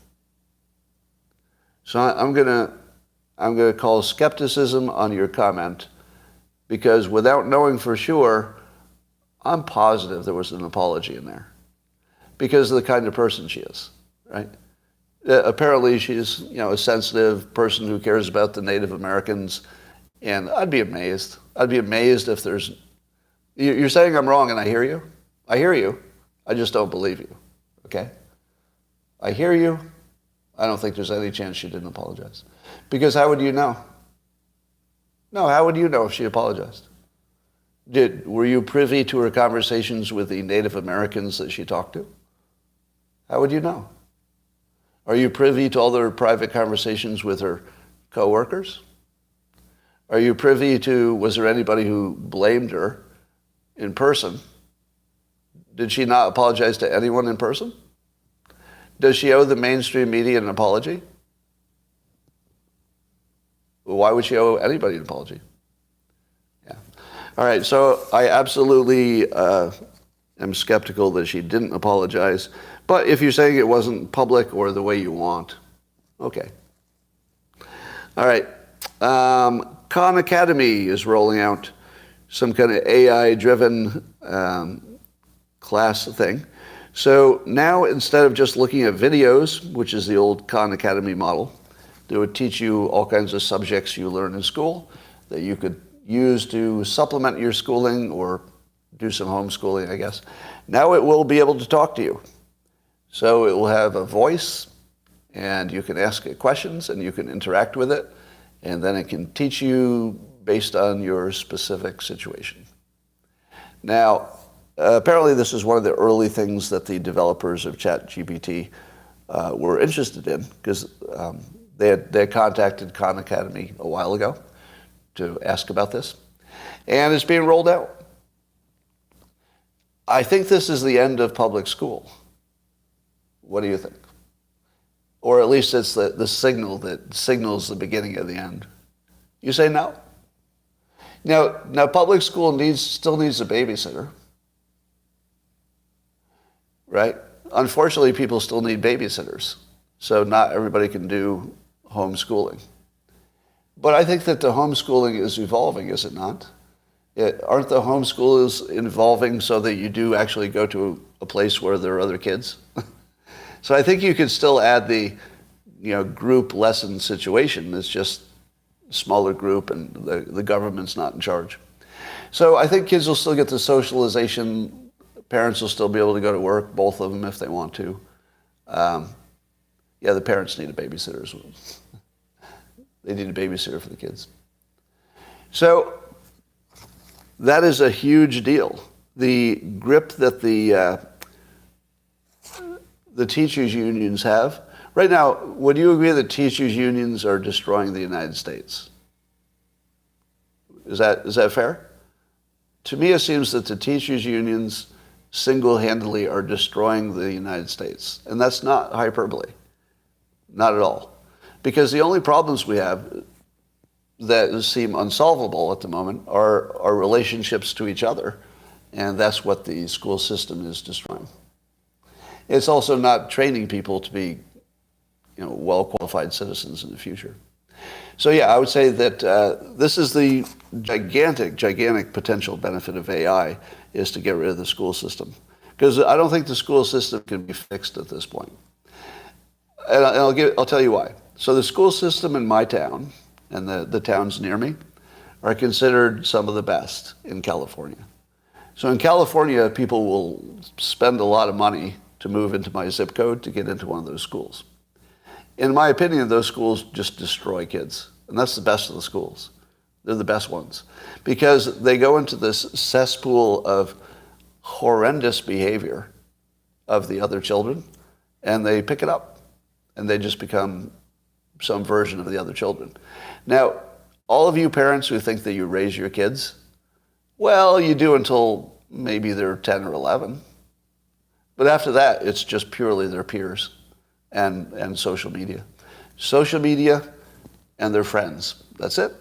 So I'm gonna call skepticism on your comment, because without knowing for sure, I'm positive there was an apology in there, because of the kind of person she is, right? Apparently she's, a sensitive person who cares about the Native Americans. And I'd be amazed. I'd be amazed if there's... You're saying I'm wrong, and I hear you. I hear you. I just don't believe you. Okay? I hear you. I don't think there's any chance she didn't apologize. Because how would you know? No, how would you know if she apologized? Were you privy to her conversations with the Native Americans that she talked to? How would you know? Are you privy to all their private conversations with her coworkers? Are you privy to, was there anybody who blamed her in person? Did she not apologize to anyone in person? Does she owe the mainstream media an apology? Why would she owe anybody an apology? Yeah. All right, so I absolutely am skeptical that she didn't apologize. But if you're saying it wasn't public or the way you want, okay. All right. Khan Academy is rolling out some kind of AI-driven class thing. So now, instead of just looking at videos, which is the old Khan Academy model, they would teach you all kinds of subjects you learn in school that you could use to supplement your schooling or do some homeschooling, I guess. Now it will be able to talk to you. So it will have a voice, and you can ask it questions, and you can interact with it, and then it can teach you based on your specific situation. Now, apparently this is one of the early things that the developers of ChatGPT were interested in, because they had contacted Khan Academy a while ago to ask about this, and it's being rolled out. I think this is the end of public school. What do you think? Or at least it's the signal that signals the beginning of the end. You say no? Now public school still needs a babysitter, right? Unfortunately, people still need babysitters, so not everybody can do homeschooling. But I think that the homeschooling is evolving, is it not? Aren't the homeschoolers evolving so that you do actually go to a place where there are other kids? So I think you could still add the, group lesson situation. It's just a smaller group and the government's not in charge. So I think kids will still get the socialization. Parents will still be able to go to work, both of them if they want to. The parents need a babysitter as well. They need a babysitter for the kids. So that is a huge deal. The grip that the teachers' unions have. Right now, would you agree that teachers' unions are destroying the United States? Is that fair? To me, it seems that the teachers' unions single-handedly are destroying the United States. And that's not hyperbole. Not at all. Because the only problems we have that seem unsolvable at the moment are our relationships to each other. And that's what the school system is destroying. It's also not training people to be, well-qualified citizens in the future. So I would say that this is the gigantic potential benefit of AI, is to get rid of the school system. Because I don't think the school system can be fixed at this point. And I'll tell you why. So the school system in my town and the towns near me are considered some of the best in California. So in California, people will spend a lot of money to move into my zip code to get into one of those schools. In my opinion, those schools just destroy kids. And that's the best of the schools. They're the best ones. Because they go into this cesspool of horrendous behavior of the other children, and they pick it up. And they just become some version of the other children. Now, all of you parents who think that you raise your kids, well, you do until maybe they're 10 or 11. But after that, it's just purely their peers and social media. Social media and their friends. That's it.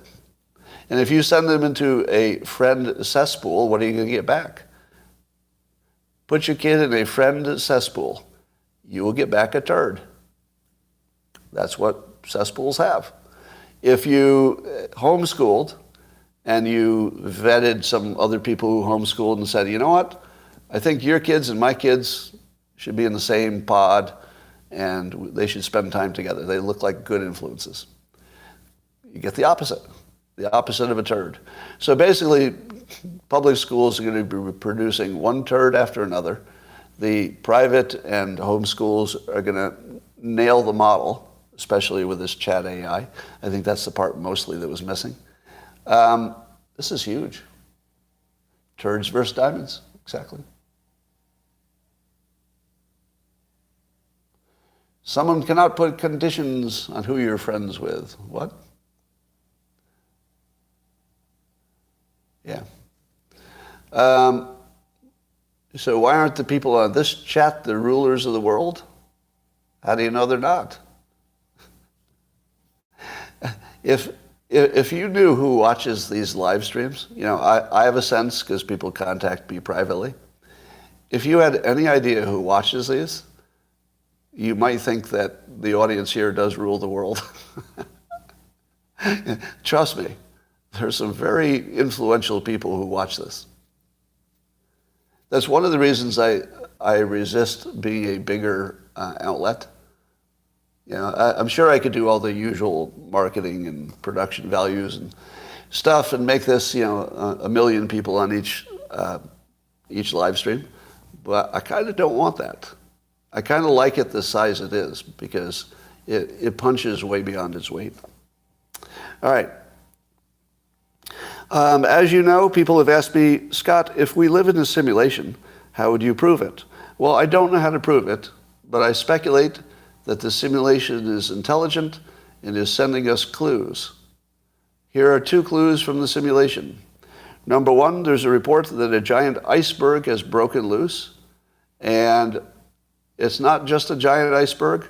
And if you send them into a friend cesspool, what are you going to get back? Put your kid in a friend cesspool. You will get back a turd. That's what cesspools have. If you homeschooled and you vetted some other people who homeschooled and said, you know what? I think your kids and my kids should be in the same pod, and they should spend time together. They look like good influences. You get the opposite of a turd. So basically, public schools are going to be producing one turd after another. The private and home schools are going to nail the model, especially with this chat AI. I think that's the part mostly that was missing. This is huge. Turds versus diamonds, exactly. Someone cannot put conditions on who you're friends with. What? Yeah. So why aren't the people on this chat the rulers of the world? How do you know they're not? If you knew who watches these live streams, I have a sense because people contact me privately. If you had any idea who watches these, you might think that the audience here does rule the world. Trust me, there's some very influential people who watch this. That's one of the reasons I resist being a bigger outlet. I'm sure I could do all the usual marketing and production values and stuff and make this, a million people on each live stream. But I kind of don't want that. I kind of like it the size it is because it punches way beyond its weight. All right. As you know, people have asked me, Scott, if we live in a simulation, how would you prove it? Well, I don't know how to prove it, but I speculate that the simulation is intelligent and is sending us clues. Here are 2 clues from the simulation. Number 1, there's a report that a giant iceberg has broken loose, and it's not just a giant iceberg.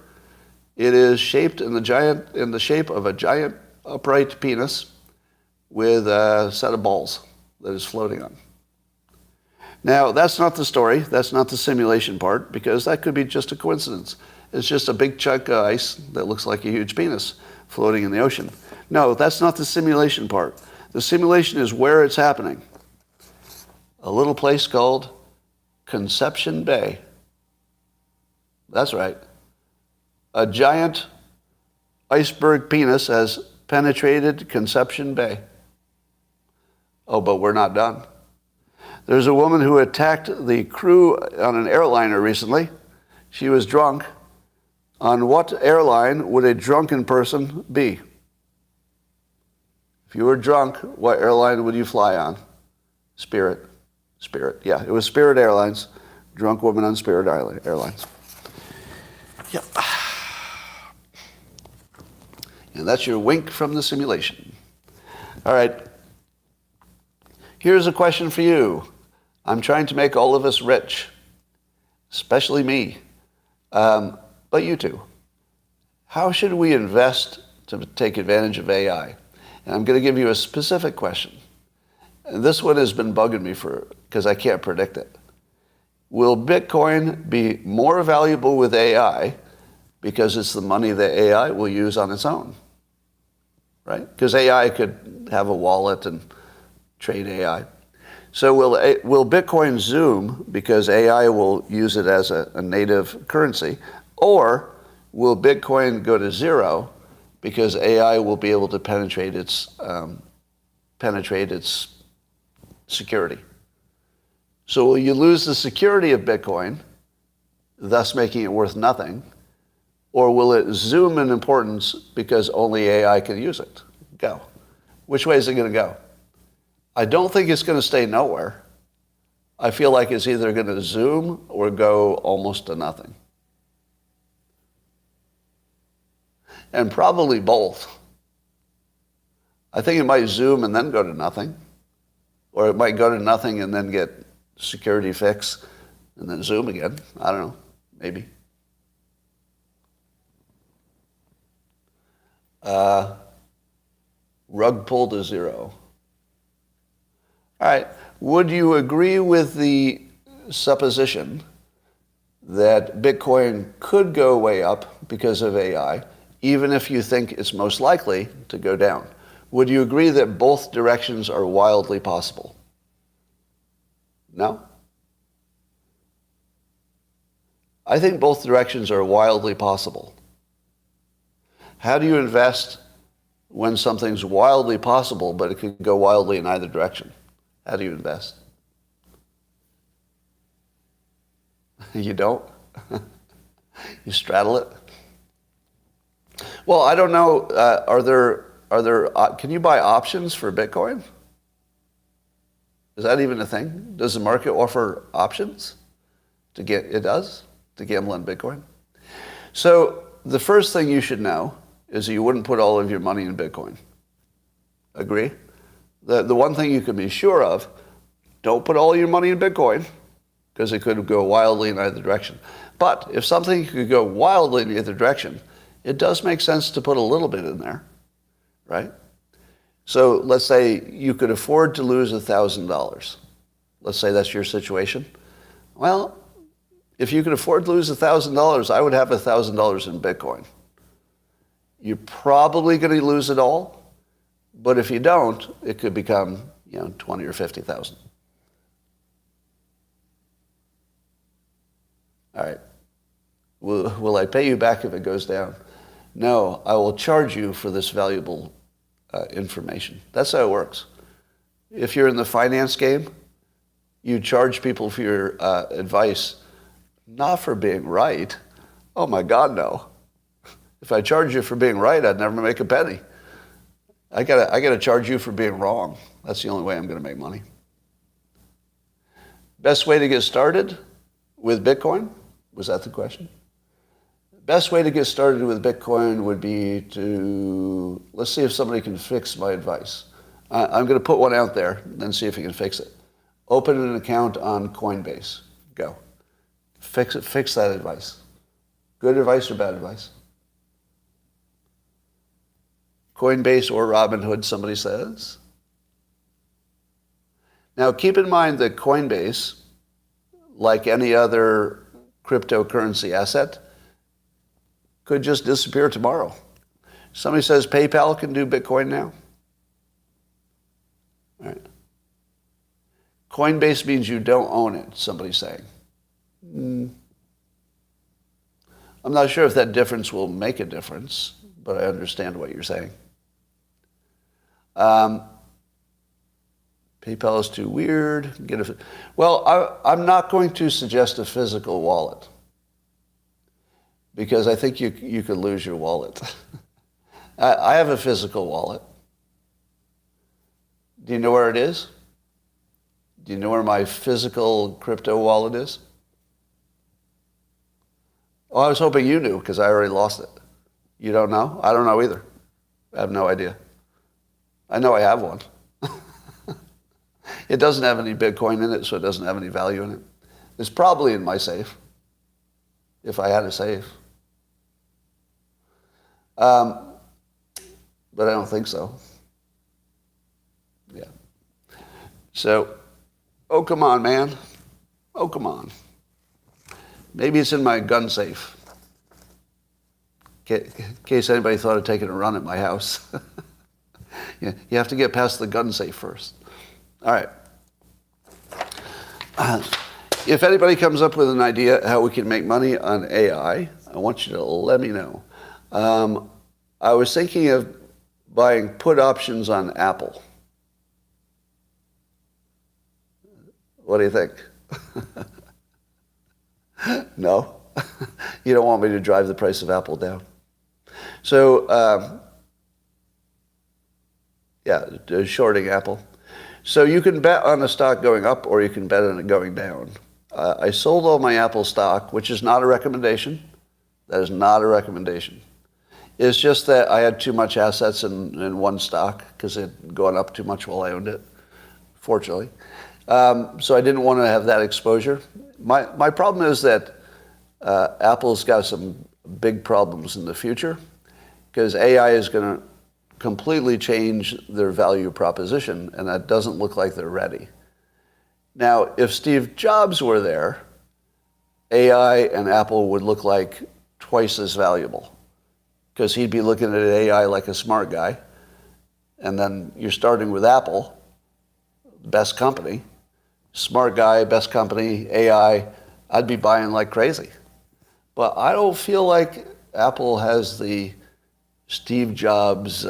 It is shaped in the shape of a giant upright penis with a set of balls that is floating on. Now, that's not the story. That's not the simulation part, because that could be just a coincidence. It's just a big chunk of ice that looks like a huge penis floating in the ocean. No, that's not the simulation part. The simulation is where it's happening. A little place called Conception Bay. That's right. A giant iceberg penis has penetrated Conception Bay. Oh, but we're not done. There's a woman who attacked the crew on an airliner recently. She was drunk. On what airline would a drunken person be? If you were drunk, what airline would you fly on? Spirit. Yeah, it was Spirit Airlines. Drunk woman on Spirit Airlines. Yep. And that's your wink from the simulation. All right. Here's a question for you. I'm trying to make all of us rich, especially me, but you too. How should we invest to take advantage of AI? And I'm going to give you a specific question. And this one has been bugging me because I can't predict it. Will Bitcoin be more valuable with AI because it's the money that AI will use on its own? Right? Because AI could have a wallet and trade AI. So will Bitcoin zoom because AI will use it as a native currency? Or will Bitcoin go to zero because AI will be able to penetrate its security? So will you lose the security of Bitcoin, thus making it worth nothing? Or will it zoom in importance because only AI can use it? Go. Which way is it going to go? I don't think it's going to stay nowhere. I feel like it's either going to zoom or go almost to nothing. And probably both. I think it might zoom and then go to nothing. Or it might go to nothing and then get security fix and then zoom again. I don't know. Maybe. Rug pull to zero. All right. Would you agree with the supposition that Bitcoin could go way up because of AI, even if you think it's most likely to go down? Would you agree that both directions are wildly possible? No? I think both directions are wildly possible. How do you invest when something's wildly possible, but it could go wildly in either direction? How do you invest? You don't? You straddle it? Well, I don't know. Can you buy options for Bitcoin? Is that even a thing? Does the market offer options it does to gamble on Bitcoin? So the first thing you should know is that you wouldn't put all of your money in Bitcoin. Agree? The one thing you can be sure of, don't put all your money in Bitcoin, because it could go wildly in either direction. But if something could go wildly in either direction, it does make sense to put a little bit in there, right? So let's say you could afford to lose $1,000. Let's say that's your situation. Well, if you could afford to lose $1,000, I would have $1,000 in Bitcoin. You're probably going to lose it all, but if you don't, it could become 20 or 50,000. All right. Will I pay you back if it goes down? No, I will charge you for this valuable information. That's how it works. If you're in the finance game, you charge people for your advice, not for being right. Oh my God, no. If I charge you for being right, I'd never make a penny. I gotta charge you for being wrong. That's the only way I'm gonna make money. Best way to get started with Bitcoin? Was that the question? Best way to get started with Bitcoin would be to, let's see if somebody can fix my advice. I'm going to put one out there and then see if you can fix it. Open an account on Coinbase. Go. Fix it. Fix that advice. Good advice or bad advice? Coinbase or Robinhood, somebody says. Now keep in mind that Coinbase, like any other cryptocurrency asset, could just disappear tomorrow. Somebody says PayPal can do Bitcoin now. All right. Coinbase means you don't own it, somebody's saying. I'm not sure if that difference will make a difference, but I understand what you're saying. PayPal is too weird. I'm not going to suggest a physical wallet, because I think you could lose your wallet. I have a physical wallet. Do you know where it is? Do you know where my physical crypto wallet is? Oh, I was hoping you knew, because I already lost it. You don't know? I don't know either. I have no idea. I know I have one. It doesn't have any Bitcoin in it, so it doesn't have any value in it. It's probably in my safe, if I had a safe. But I don't think so. Yeah. So, oh, come on, man. Oh, come on. Maybe it's in my gun safe. In case anybody thought of taking a run at my house. You have to get past the gun safe first. All right. If anybody comes up with an idea how we can make money on AI, I want you to let me know. I was thinking of buying put options on Apple. What do you think? No? You don't want me to drive the price of Apple down. So, shorting Apple. So you can bet on a stock going up, or you can bet on it going down. I sold all my Apple stock, which is not a recommendation. That is not a recommendation. It's just that I had too much assets in one stock because it had gone up too much while I owned it, fortunately. So I didn't want to have that exposure. My problem is that Apple's got some big problems in the future, because AI is going to completely change their value proposition, and that doesn't look like they're ready. Now, if Steve Jobs were there, AI and Apple would look like twice as valuable, because he'd be looking at AI like a smart guy, and then you're starting with Apple, best company, smart guy, best company, AI, I'd be buying like crazy. But I don't feel like Apple has the Steve Jobs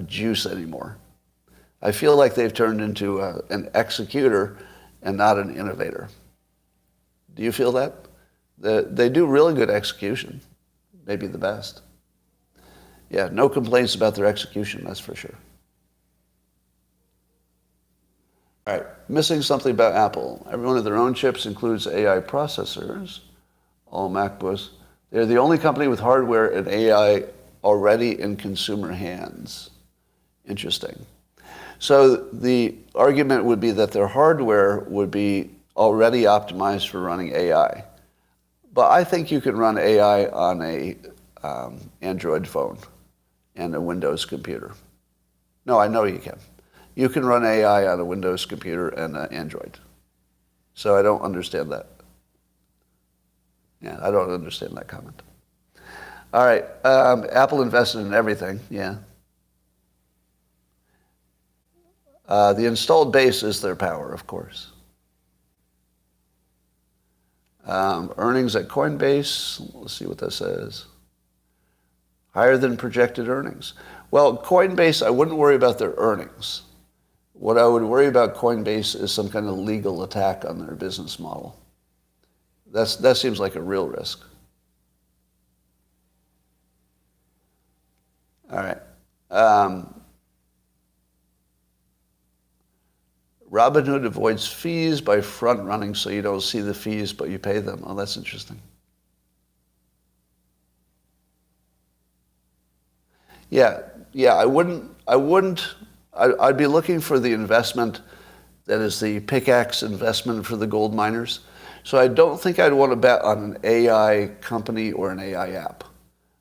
juice anymore. I feel like they've turned into an executor and not an innovator. Do you feel that? They do really good execution, maybe the best. Yeah, no complaints about their execution, that's for sure. All right, missing something about Apple. Every one of their own chips includes AI processors, all MacBooks. They're the only company with hardware and AI already in consumer hands. Interesting. So the argument would be that their hardware would be already optimized for running AI. But I think you can run AI on a Android phone and a Windows computer. No, I know you can. You can run AI on a Windows computer and an Android. So I don't understand that. Yeah, I don't understand that comment. All right, Apple invested in everything, yeah. The installed base is their power, of course. Earnings at Coinbase, let's see what that says. Higher than projected earnings. Well, Coinbase, I wouldn't worry about their earnings. What I would worry about Coinbase is some kind of legal attack on their business model. That seems like a real risk. All right. Robinhood avoids fees by front-running so you don't see the fees, but you pay them. Oh, that's interesting. Yeah, I'd be looking for the investment that is the pickaxe investment for the gold miners. So I don't think I'd want to bet on an AI company or an AI app.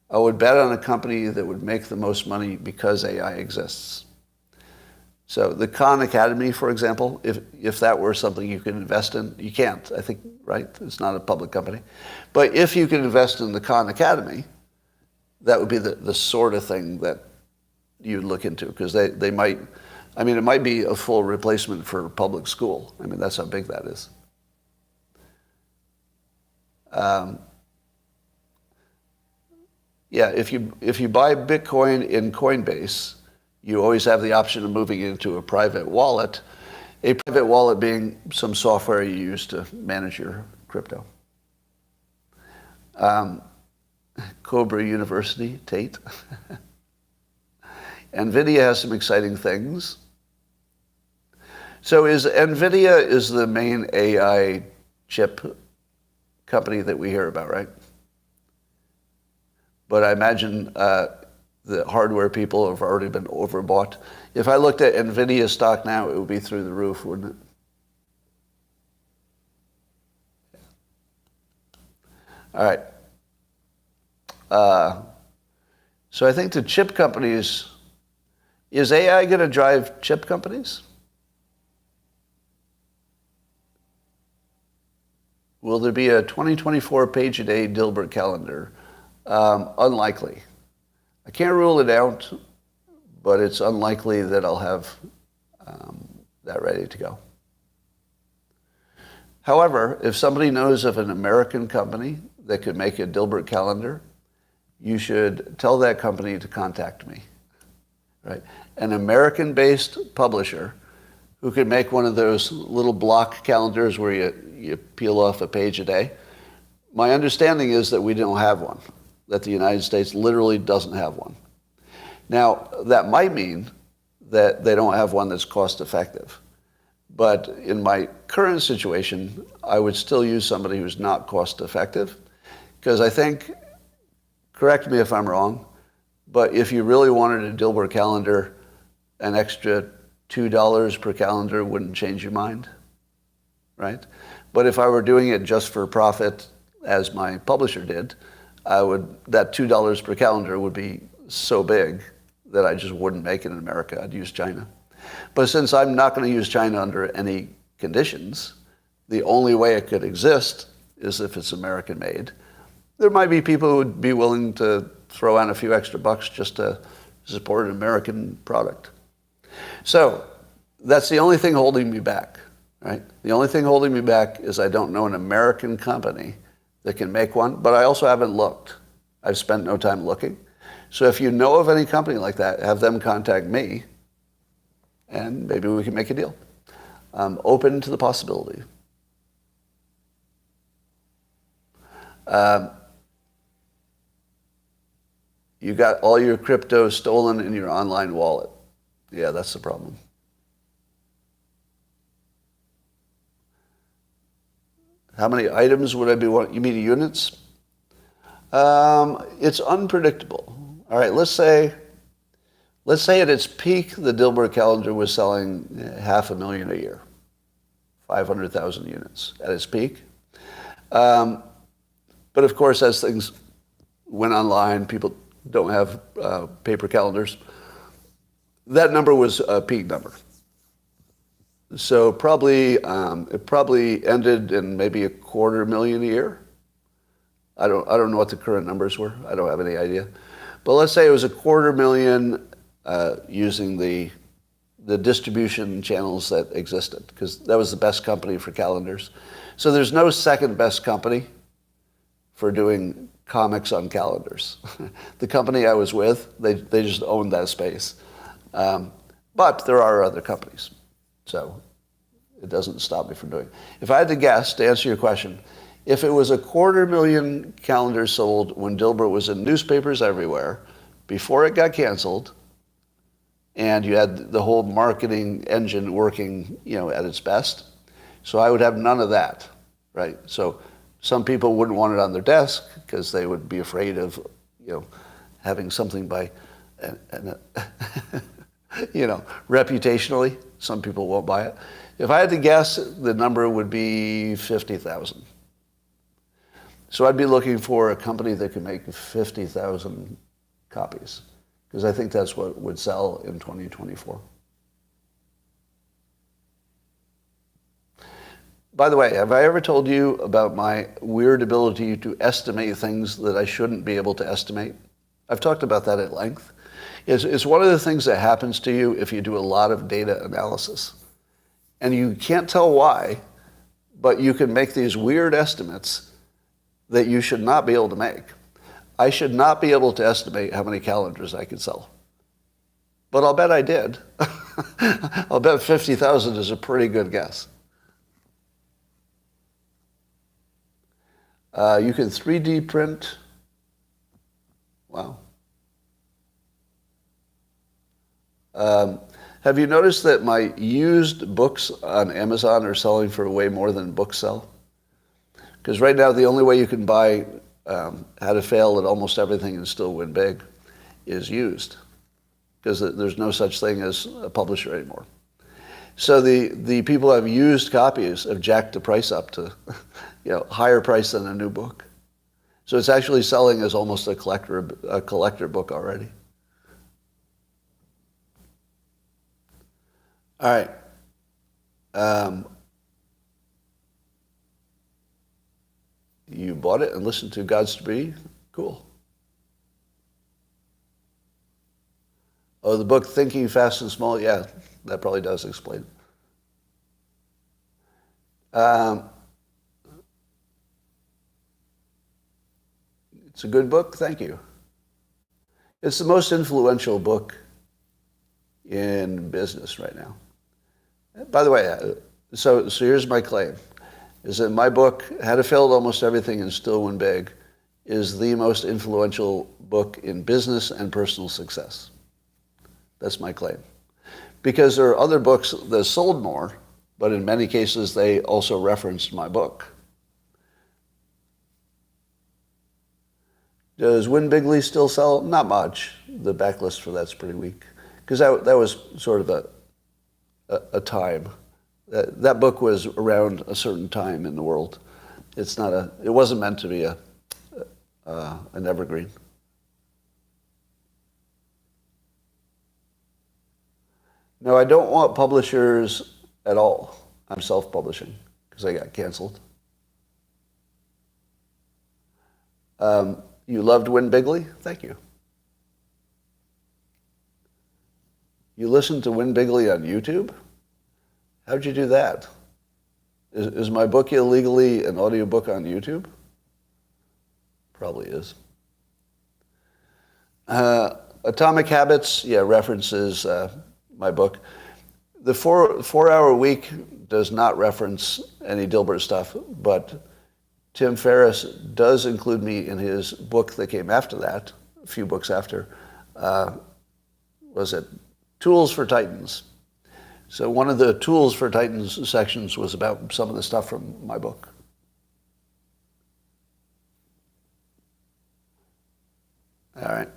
I would bet on a company that would make the most money because AI exists. So the Khan Academy, for example, if that were something you could invest in, you can't, I think, right? It's not a public company. But if you could invest in the Khan Academy, that would be the sort of thing that you'd look into, because they might, I mean, it might be a full replacement for public school. I mean, that's how big that is. Yeah, if you buy Bitcoin in Coinbase, you always have the option of moving it into a private wallet being some software you use to manage your crypto. Cobra University, Tate. NVIDIA has some exciting things. So NVIDIA is the main AI chip company that we hear about, right? But I imagine the hardware people have already been overbought. If I looked at NVIDIA stock now, it would be through the roof, wouldn't it? All right. So I think the chip companies, is AI going to drive chip companies? Will there be a 2024 page-a-day Dilbert calendar? Unlikely. I can't rule it out, but it's unlikely that I'll have that ready to go. However, if somebody knows of an American company that could make a Dilbert calendar, you should tell that company to contact me. Right? An American-based publisher who could make one of those little block calendars where you peel off a page a day. My understanding is that we don't have one, that the United States literally doesn't have one. Now, that might mean that they don't have one that's cost-effective. But in my current situation, I would still use somebody who's not cost-effective, because I think, correct me if I'm wrong, but if you really wanted a Dilbert calendar, an extra $2 per calendar wouldn't change your mind, right? But if I were doing it just for profit, as my publisher did, that $2 per calendar would be so big that I just wouldn't make it in America. I'd use China. But since I'm not going to use China under any conditions, the only way it could exist is if it's American made. There might be people who would be willing to throw out a few extra bucks just to support an American product. So that's the only thing holding me back, right? The only thing holding me back is I don't know an American company that can make one, but I also haven't looked. I've spent no time looking. So if you know of any company like that, have them contact me, and maybe we can make a deal. I'm open to the possibility. You got all your crypto stolen in your online wallet. Yeah, that's the problem. How many items would I be wanting? You mean units? It's unpredictable. All right, let's say at its peak, the Dilbert calendar was selling 500,000 a year, 500,000 units at its peak. But of course, as things went online, people don't have paper calendars. That number was a peak number. So it probably ended in maybe 250,000 a year. I don't know what the current numbers were. I don't have any idea. But let's say it was 250,000 using the distribution channels that existed, because that was the best company for calendars. So there's no second best company for doing comics on calendars. The company I was with, they just owned that space. But there are other companies. So it doesn't stop me from doing it. If I had to guess, to answer your question, if it was 250,000 calendars sold when Dilbert was in newspapers everywhere, before it got canceled, and you had the whole marketing engine working, at its best, so I would have none of that, right? So some people wouldn't want it on their desk because they would be afraid of, having something by, reputationally. Some people won't buy it. If I had to guess, the number would be 50,000. So I'd be looking for a company that could make 50,000 copies, because I think that's what would sell in 2024. By the way, have I ever told you about my weird ability to estimate things that I shouldn't be able to estimate? I've talked about that at length. It's one of the things that happens to you if you do a lot of data analysis. And you can't tell why, but you can make these weird estimates that you should not be able to make. I should not be able to estimate how many calendars I could sell. But I'll bet I did. I'll bet 50,000 is a pretty good guess. You can 3D print. Wow. Have you noticed that my used books on Amazon are selling for way more than books sell? Because right now the only way you can buy How to Fail at Almost Everything and Still Win Big is used, because there's no such thing as a publisher anymore. So the people who have used copies have jacked the price up to higher price than a new book. So it's actually selling as almost a collector book already. All right. You bought it and listened to God's Debris? Cool. Oh, the book Thinking Fast and Small? Yeah, that probably does explain it. It's a good book? Thank you. It's the most influential book in business right now. By the way, so here's my claim, is that my book, How to Fail at Almost Everything and Still Win Big, is the most influential book in business and personal success. That's my claim. Because there are other books that sold more, but in many cases they also referenced my book. Does Win Bigly still sell? Not much. The backlist for that's pretty weak. Because that was sort of a time. That book was around a certain time in the world. It wasn't meant to be an evergreen. No, I don't want publishers at all. I'm self-publishing because I got canceled. You loved Win Bigly? Thank you. You listened to Win Bigly on YouTube? How'd you do that? Is my book illegally an audiobook on YouTube? probably is. Atomic Habits, references my book. The 4-hour week does not reference any Dilbert stuff, but Tim Ferriss does include me in his book that came after that, a few books after. Was it Tools for Titans? So one of the Tools for Titans sections was about some of the stuff from my book. All right.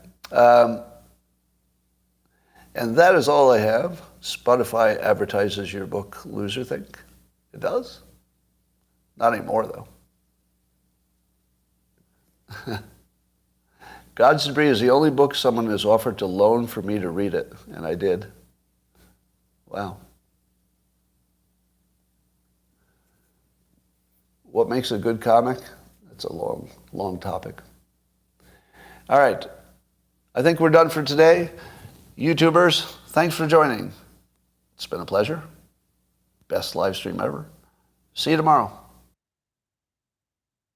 And that is all I have. Spotify advertises your book, Loserthink. It does? Not anymore, though. God's Debris is the only book someone has offered to loan for me to read it, and I did. Wow. What makes a good comic? That's a long topic. All right. I think we're done for today. YouTubers, thanks for joining. It's been a pleasure. Best live stream ever. See you tomorrow.